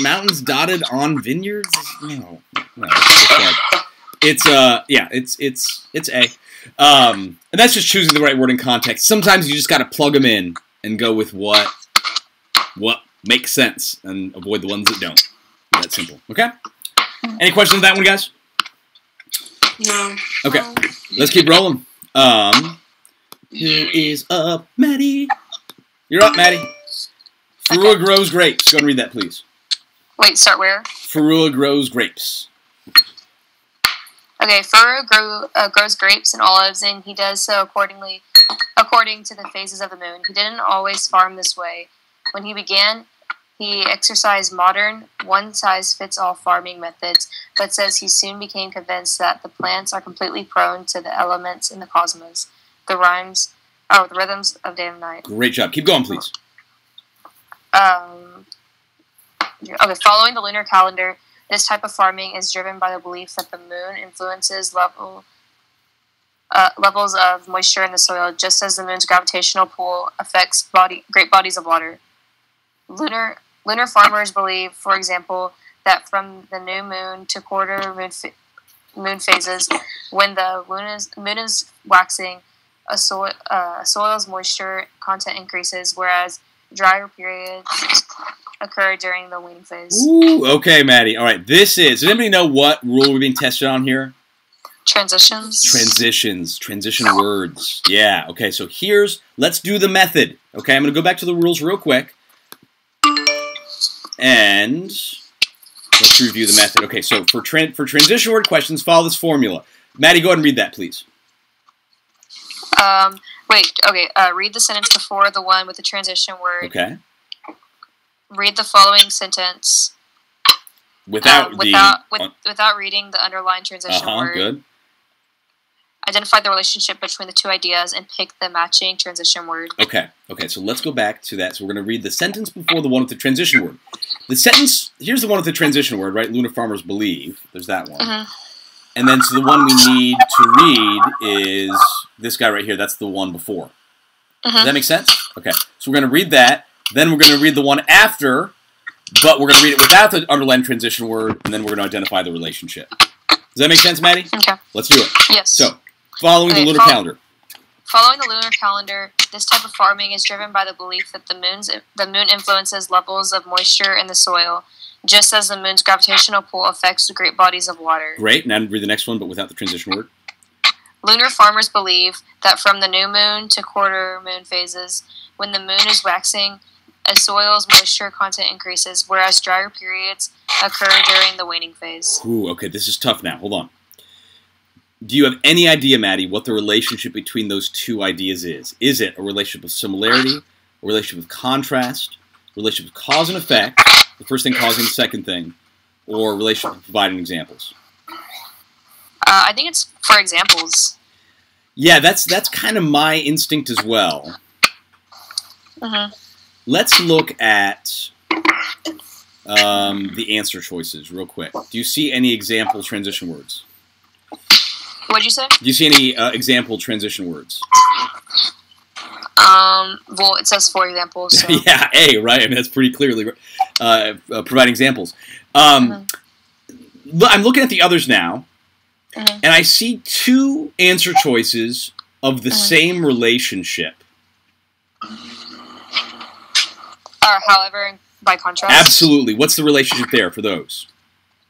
Mountains dotted on vineyards? No. It's A. And that's just choosing the right word in context. Sometimes you just got to plug them in and go with what makes sense and avoid the ones that don't. That's simple. Okay? Any questions on that one, guys? No. Okay. Let's keep rolling. Who is up? Maddie. You're up, Maddie. Ferua grows grapes. Go and read that, please. Wait, start where? Ferua grows grapes. Okay, Ferua grows grapes and olives, and he does so according to the phases of the moon. He didn't always farm this way. When he began, he exercised modern, one-size-fits-all farming methods, but says he soon became convinced that the plants are completely prone to the elements in the cosmos, the rhythms of day and night. Great job. Keep going, please. Okay, following the lunar calendar, this type of farming is driven by the belief that the moon influences levels of moisture in the soil, just as the moon's gravitational pull affects great bodies of water. Lunar farmers believe, for example, that from the new moon to quarter moon phases, when the moon is waxing, a soil's moisture content increases, whereas drier periods occur during the waning phase. Ooh, okay, Maddie. All right, does anybody know what rule we're being tested on here? Transitions. Transition words. Yeah, okay, so let's do the method. Okay, I'm going to go back to the rules real quick. And let's review the method. Okay, so for transition word questions, follow this formula. Maddie, go ahead and read that, please. Read the sentence before the one with the transition word. Okay. Read the following sentence without reading the underlined transition word. Good. Identify the relationship between the two ideas and pick the matching transition word. Okay, so let's go back to that. So we're going to read the sentence before the one with the transition word. The sentence, here's the one with the transition word, right? Lunar farmers believe. There's that one. Mm-hmm. And then so the one we need to read is this guy right here. That's the one before. Mm-hmm. Does that make sense? Okay, so we're going to read that. Then we're going to read the one after, but we're going to read it without the underlined transition word, and then we're going to identify the relationship. Does that make sense, Maddie? Okay. Let's do it. Yes. So, following the lunar calendar. Following the lunar calendar, this type of farming is driven by the belief that the moon influences levels of moisture in the soil, just as the moon's gravitational pull affects the great bodies of water. Great. Now read the next one, but without the transition word. Lunar farmers believe that from the new moon to quarter moon phases, when the moon is waxing, a soil's moisture content increases, whereas drier periods occur during the waning phase. Ooh, okay, this is tough now. Hold on. Do you have any idea, Maddie, what the relationship between those two ideas is? Is it a relationship of similarity, a relationship of contrast, a relationship of cause and effect, the first thing causing the second thing, or a relationship of providing examples? I think it's for examples. Yeah, that's kind of my instinct as well. Mm-hmm. Let's look at the answer choices real quick. Do you see any example transition words? What'd you say? Do you see any example transition words? Well, it says for examples. So. Yeah, A, right? I mean, that's pretty clearly providing examples. I'm looking at the others now, and I see two answer choices of the same relationship. However, by contrast. Absolutely. What's the relationship there for those?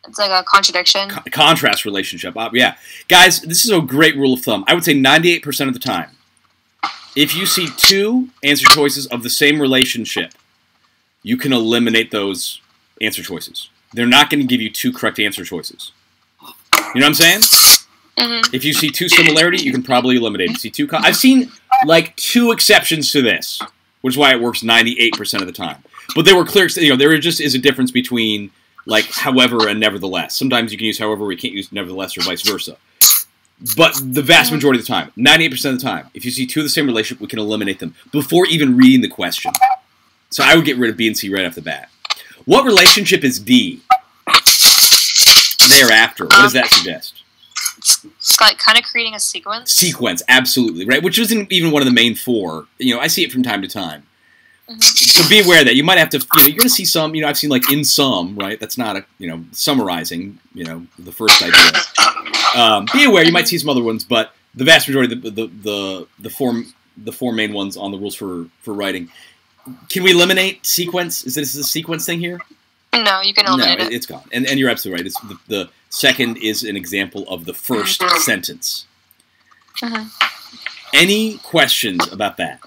It's like a contradiction. Contrast relationship. Yeah. Guys, this is a great rule of thumb. I would say 98% of the time, if you see two answer choices of the same relationship, you can eliminate those answer choices. they're not going to give you 2 correct answer choices. You know what I'm saying? If you see 2 similarity, you can probably eliminate it. See 2. I've seen like 2 exceptions to this, which is why it works 98% of the time. But they were clear. You know, there just is a difference between like however and nevertheless. Sometimes you can use however, we can't use nevertheless, or vice versa. But the vast majority of the time, 98% of the time, if you see 2 of the same relationship, we can eliminate them before even reading the question. So I would get rid of B and C right off the bat. What relationship is D? Thereafter. What does that suggest? It's like kind of creating a sequence. Sequence, absolutely, right? Which isn't even one of the main 4. You know, I see it from time to time. So be aware that you might have to, you know, you're going to see some, you know, I've seen like in sum, right? That's not a, you know, summarizing, you know, the first idea. Be aware, you might see some other ones, but the vast majority of the 4 main ones on the rules for writing. Can we eliminate sequence? Is this a sequence thing here? No, you can eliminate it. It's gone. And you're absolutely right. It's the second is an example of the first sentence. Any questions about that?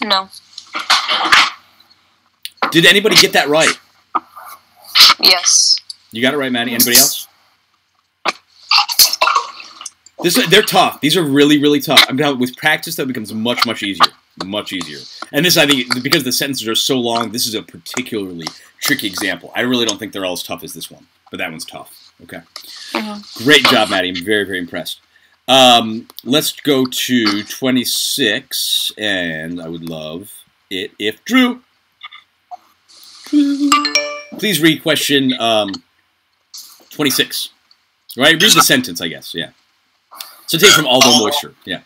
No. Did anybody get that right? Yes. You got it right, Maddie. Anybody else? They're tough. These are really, really tough. I'm telling you, with practice, that becomes much, much easier. Much easier. And this, I think, because the sentences are so long, this is a particularly tricky example. I really don't think they're all as tough as this one, but that one's tough. Okay. Great job, Maddie. I'm very, very impressed. Let's go to 26, and I would love it if Drew, please read question 26. Right? Read the sentence, I guess. Yeah. So take it from although moisture. Yeah.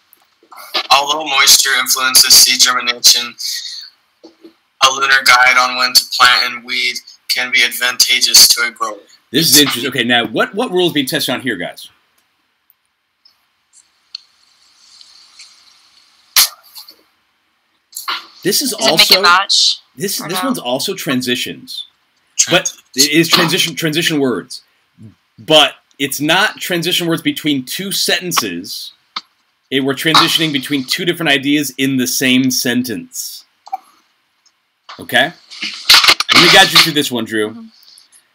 Although moisture influences seed germination, a lunar guide on when to plant and weed can be advantageous to a grower. This is interesting. Okay, now what rule is being tested on here, guys? This is also make it match, this one's also transitions, but it is transition words, but it's not transition words between 2 sentences. We're transitioning between 2 different ideas in the same sentence. Okay, let me guide you through this one, Drew.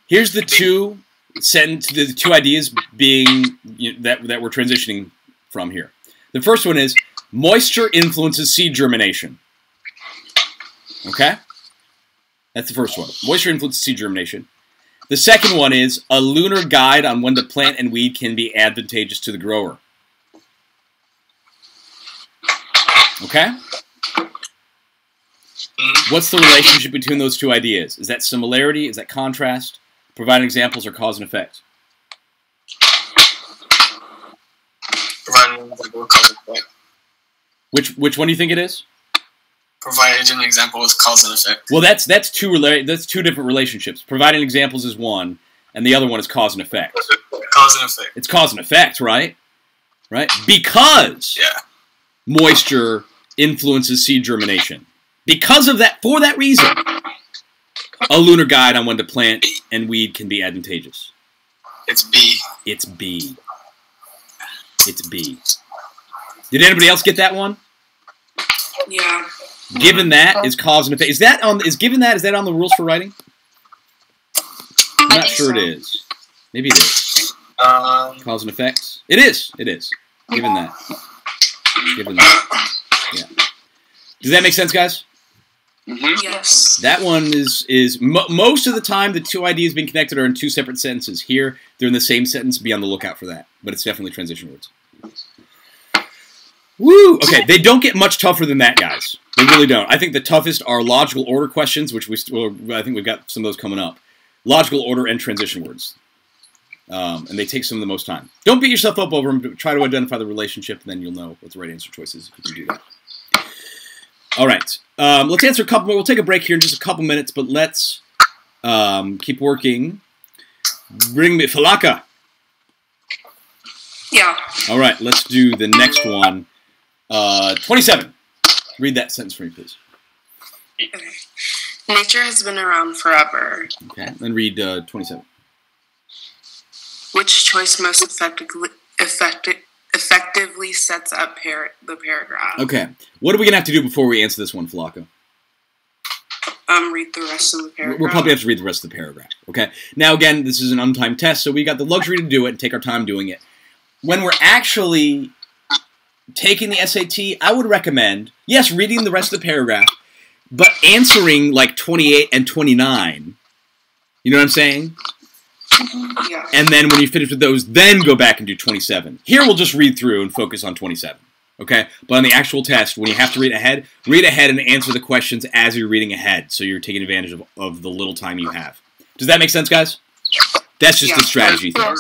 Here's the 2 the 2 ideas being that we're transitioning from here. The first one is moisture influences seed germination. Okay? That's the first one. Moisture influences seed germination. The second one is a lunar guide on when to plant and weed can be advantageous to the grower. Okay? What's the relationship between those 2 ideas? Is that similarity? Is that contrast? Providing examples or cause and effect? Providing an example with cause and effect. Which one do you think it is? Provided an example with cause and effect. Well, that's 2 different relationships. Providing examples is one, and the other one is cause and effect. Cause and effect. It's cause and effect, right? Right? Because moisture influences seed germination. Because of that, for that reason, a lunar guide on when to plant and weed can be advantageous. It's B. It's B. It's B. Did anybody else get that one? Yeah. Given that is cause and effect. Is that on the rules for writing? I'm not sure it is. Maybe it is. Cause and effects. It is. It is. Given that. Yeah. Does that make sense, guys? Yes. That one is most of the time the 2 ideas being connected are in 2 separate sentences. Here, they're in the same sentence. Be on the lookout for that. But it's definitely transition words. Woo! Okay, they don't get much tougher than that, guys. They really don't. I think the toughest are logical order questions, which I think we've got some of those coming up. Logical order and transition words. And they take some of the most time. Don't beat yourself up over them. Try to identify the relationship, and then you'll know what the right answer choice is if you can do that. All right. Let's answer a couple more. We'll take a break here in just a couple minutes, but let's keep working. Bring me Falaka. Yeah. All right. Let's do the next one. 27. Read that sentence for me, please. Okay. Nature has been around forever. Okay. Then read 27. Which choice most effectively sets up the paragraph? Okay. What are we going to have to do before we answer this one, Falaka? read the rest of the paragraph? We'll probably have to read the rest of the paragraph, okay? Now, again, this is an untimed test, so we got the luxury to do it and take our time doing it. When we're actually taking the SAT, I would recommend, yes, reading the rest of the paragraph, but answering like 28 and 29. You know what I'm saying? Yeah. And then when you finish with those, then go back and do 27. Here we'll just read through and focus on 27. Okay? But on the actual test, when you have to read ahead and answer the questions as you're reading ahead, so you're taking advantage of the little time you have. Does that make sense, guys? That's just the strategy thing.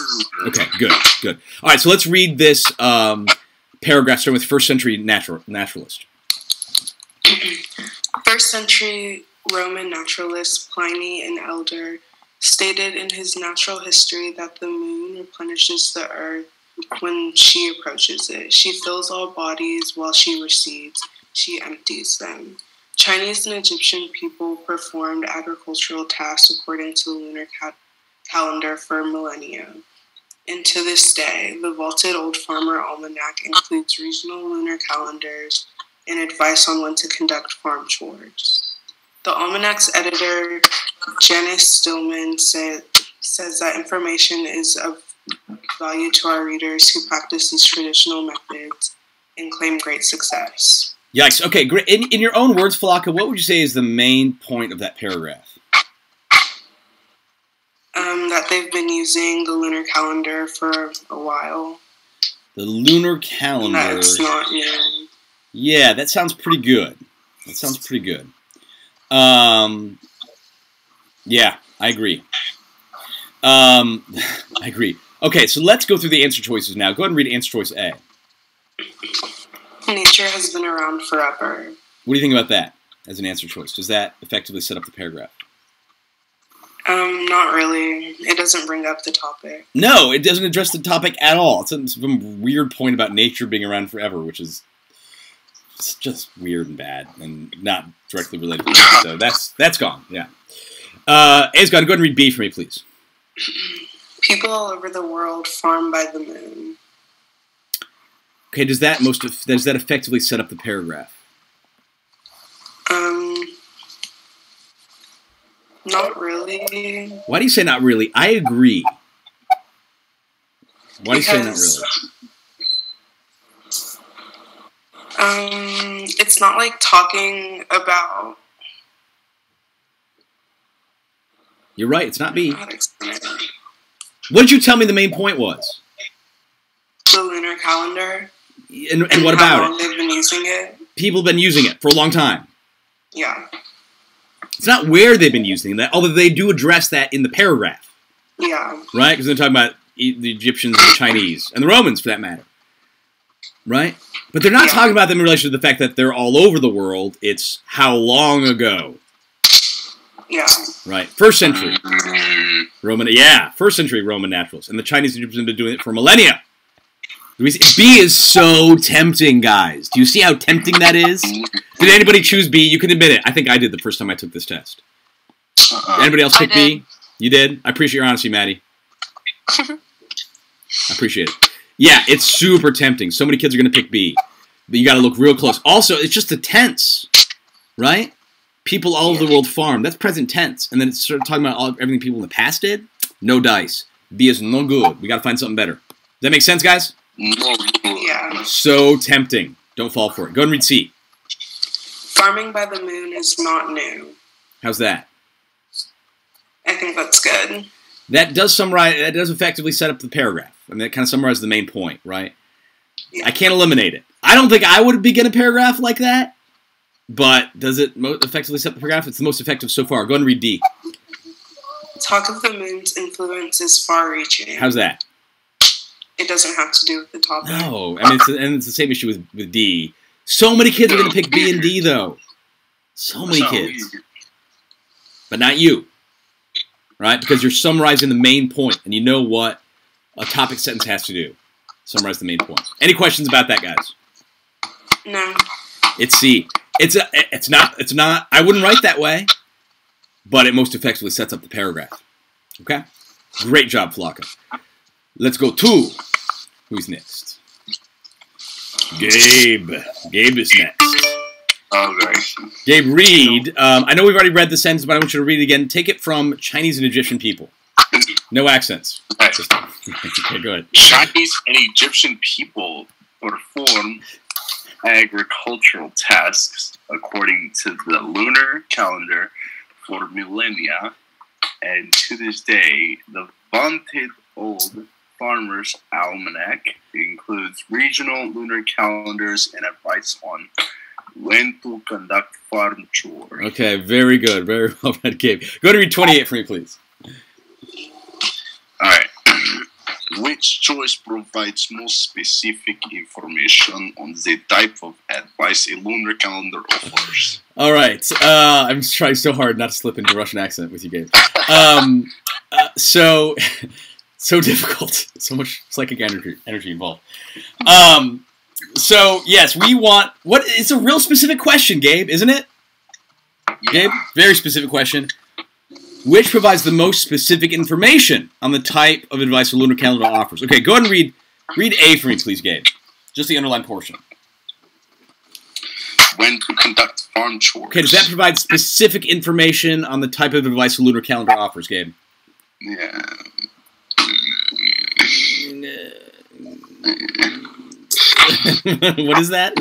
Okay, good, good. All right, so let's read this paragraph starting with first century naturalist. First century Roman naturalist Pliny an Elder stated in his Natural History that the moon replenishes the earth when she approaches it. She fills all bodies while she recedes. She empties them. Chinese and Egyptian people performed agricultural tasks according to the lunar calendar for millennia. And to this day, the vaulted old farmer almanac includes regional lunar calendars and advice on when to conduct farm chores. The almanac's editor, Janice Stillman, says that information is of value to our readers who practice these traditional methods and claim great success. Yikes. Okay, great. In your own words, Falaka, what would you say is the main point of that paragraph? That they've been using the lunar calendar for a while. The lunar calendar. That's not new. Yeah, that sounds pretty good. That sounds pretty good. Yeah, I agree. I agree. Okay, so let's go through the answer choices now. Go ahead and read answer choice A. Nature has been around forever. What do you think about that as an answer choice? Does that effectively set up the paragraph? Not really. It doesn't bring up the topic. No, it doesn't address the topic at all. It's some weird point about nature being around forever, which is just weird and bad and not directly related to it. So that's gone, yeah. A's gone. Go ahead and read B for me, please. People all over the world farm by the moon. Okay, does that effectively set up the paragraph? Not really. Why do you say not really? I agree. Why do you say not really? It's not like talking about... You're right, it's not B. What did you tell me the main point was? The lunar calendar. And what about how long they've been using it. People have been using it for a long time. Yeah. It's not where they've been using that, although they do address that in the paragraph. Yeah. Right? Because they're talking about the Egyptians and the Chinese, and the Romans, for that matter. Right? But they're not talking about them in relation to the fact that they're all over the world. It's how long ago. Yeah. Right. First century Roman. Yeah. First century Roman naturalists, and the Chinese and Egyptians have been doing it for millennia. B is so tempting, guys. Do you see how tempting that is? Did anybody choose B? You can admit it. I think I did the first time I took this test. Did anybody else pick B? You did? I appreciate your honesty, Maddie. I appreciate it. Yeah, it's super tempting. So many kids are going to pick B. But you got to look real close. Also, it's just the tense, right? People all over the world farm. That's present tense. And then it's sort of talking about everything people in the past did. No dice. B is no good. We got to find something better. Does that make sense, guys? Yeah. So tempting. Don't fall for it. Go ahead and read C. Farming by the moon is not new. How's that? I think that's good. That does summarize. That does effectively set up the paragraph. I mean, that kind of summarizes the main point, right? Yeah. I can't eliminate it. I don't think I would begin a paragraph like that. But does it effectively set the paragraph? It's the most effective so far. Go ahead and read D. Talk of the moon's influence is far-reaching. How's that? It doesn't have to do with the topic. No, I mean, it's the same issue with D. So many kids are going to pick B and D, though. So many kids. But not you. Right? Because you're summarizing the main point, and you know what a topic sentence has to do. Summarize the main point. Any questions about that, guys? No. It's C. It's not, I wouldn't write that way, but it most effectively sets up the paragraph. Okay? Great job, Flocka. Let's go to, who's next? Gabe. Gabe is next. Okay. Gabe, read. I know we've already read the sentence, but I want you to read it again. Take it from Chinese and Egyptian people. No accents. Okay, go ahead. Chinese and Egyptian people perform agricultural tasks according to the lunar calendar for millennia, and to this day, the vaunted old Farmer's Almanac includes regional lunar calendars and advice on when to conduct farm chores. Okay, very good. Very well read, Gabe. Go to read 28 for me, please. All right. Which choice provides most specific information on the type of advice a lunar calendar offers? All right. I'm just trying so hard not to slip into Russian accent with you, Gabe. So difficult. So much psychic energy involved. So, yes, we want... It's a real specific question, Gabe, isn't it? Yeah. Gabe, very specific question. Which provides the most specific information on the type of advice a lunar calendar offers? Okay, go ahead and read A for me, please, Gabe. Just the underlined portion. When to conduct farm chores. Okay, does that provide specific information on the type of advice a lunar calendar offers, Gabe? Yeah. What is that?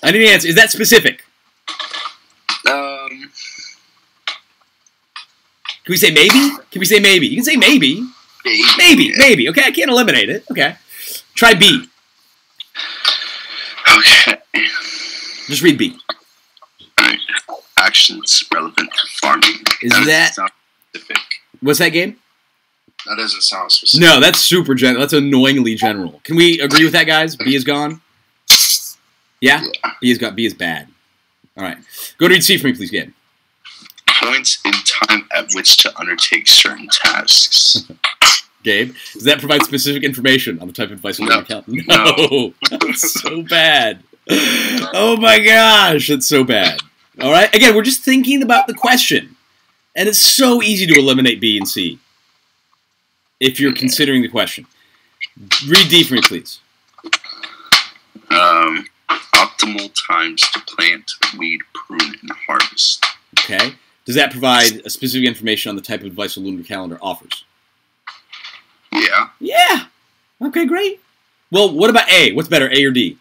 I need an answer. Is that specific? Can we say maybe? Can we say maybe? You can say maybe. Maybe. Okay, I can't eliminate it. Okay. Try B. Okay. Just read B. Right. Actions relevant to farming. That sound specific? What's that, Gabe? That doesn't sound specific. No, that's super general. That's annoyingly general. Can we agree with that, guys? B is gone? Yeah? B is bad. All right. Go to read C for me, please, Gabe. Points in time at which to undertake certain tasks. Gabe, does that provide specific information on the type of advice on the account? No. That's so bad. Oh my gosh, that's so bad. All right, again, we're just thinking about the question, and it's so easy to eliminate B and C if you're considering the question. Read D for me, please. Optimal times to plant, weed, prune, and harvest. Okay. Does that provide a specific information on the type of advice a lunar calendar offers? Yeah. Yeah. Okay, great. Well, what about A? What's better, A or D?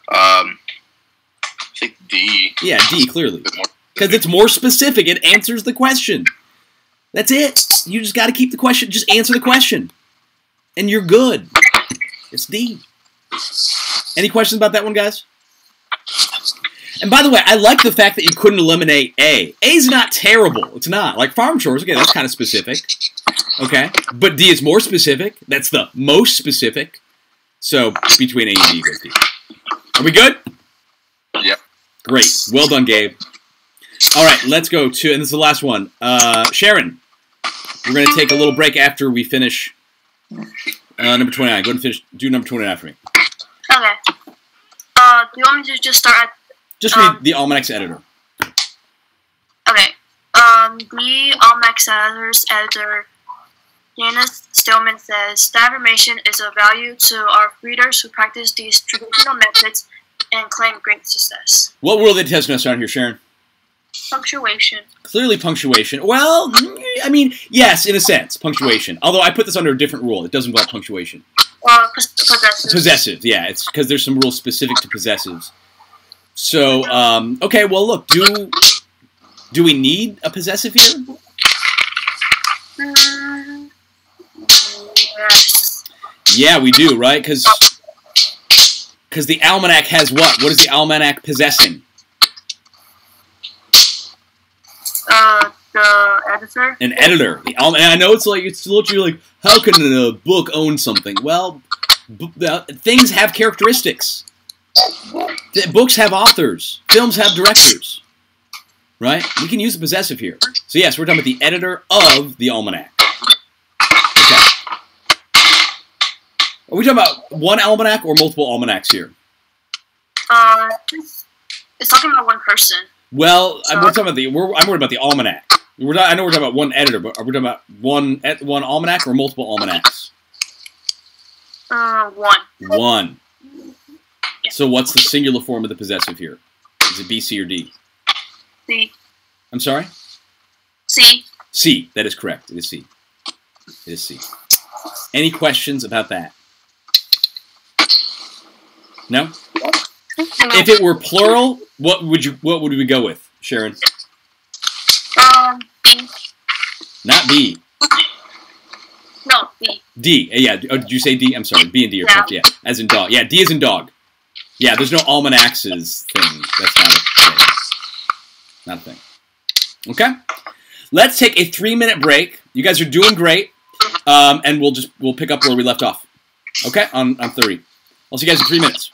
I think D. Yeah, D, clearly. Because it's more specific. It answers the question. That's it. You just got to keep the question. Just answer the question. And you're good. It's D. Any questions about that one, guys? And by the way, I like the fact that you couldn't eliminate A. A's not terrible. It's not. Like farm chores, okay, that's kind of specific. Okay? But D is more specific. That's the most specific. So between A and D goes D. Are we good? Yep. Great. Well done, Gabe. All right, let's go to, and this is the last one. Sharon, we're going to take a little break after we finish number 29. Go ahead and do number 29 for me. Okay. Do you want me to just start at... Just read the Almanac's editor. Okay. The Almanac's editor, Janice Stillman, says, "The information is of value to our readers who practice these traditional methods and claim great success." What rule are they testing us on here, Sharon? Punctuation. Clearly punctuation. Well, I mean, yes, in a sense, punctuation. Although I put this under a different rule. It doesn't involve punctuation. Possessive. Possessive, yeah. It's because there's some rules specific to possessives. So, okay, well, look, do we need a possessive here? Yes. Yeah, we do, right? Because the almanac has what? What is the almanac possessing? The editor. An editor. And I know it's literally like, how can a book own something? Well, things have characteristics. Books have authors. Films have directors. Right? We can use a possessive here. So yes, we're talking about the editor of the almanac. Okay. Are we talking about one almanac or multiple almanacs here? It's talking about one person. Well, I'm worried about the almanac. I know we're talking about one editor, but are we talking about one almanac or multiple almanacs? One. One. So what's the singular form of the possessive here? Is it B, C, or D? C. I'm sorry? C. C. That is correct. It is C. It is C. Any questions about that? No? If it were plural, what would we go with, Sharon? B. Not B. No, B. D. Yeah. Oh, did you say D? I'm sorry. B and D are correct. Yeah. As in dog. Yeah. D as in dog. Yeah. There's no almanaxes thing. That's not a thing. Not a thing. Okay. Let's take a 3-minute break. You guys are doing great, and we'll pick up where we left off. Okay. On 30. I'll see you guys in 3 minutes.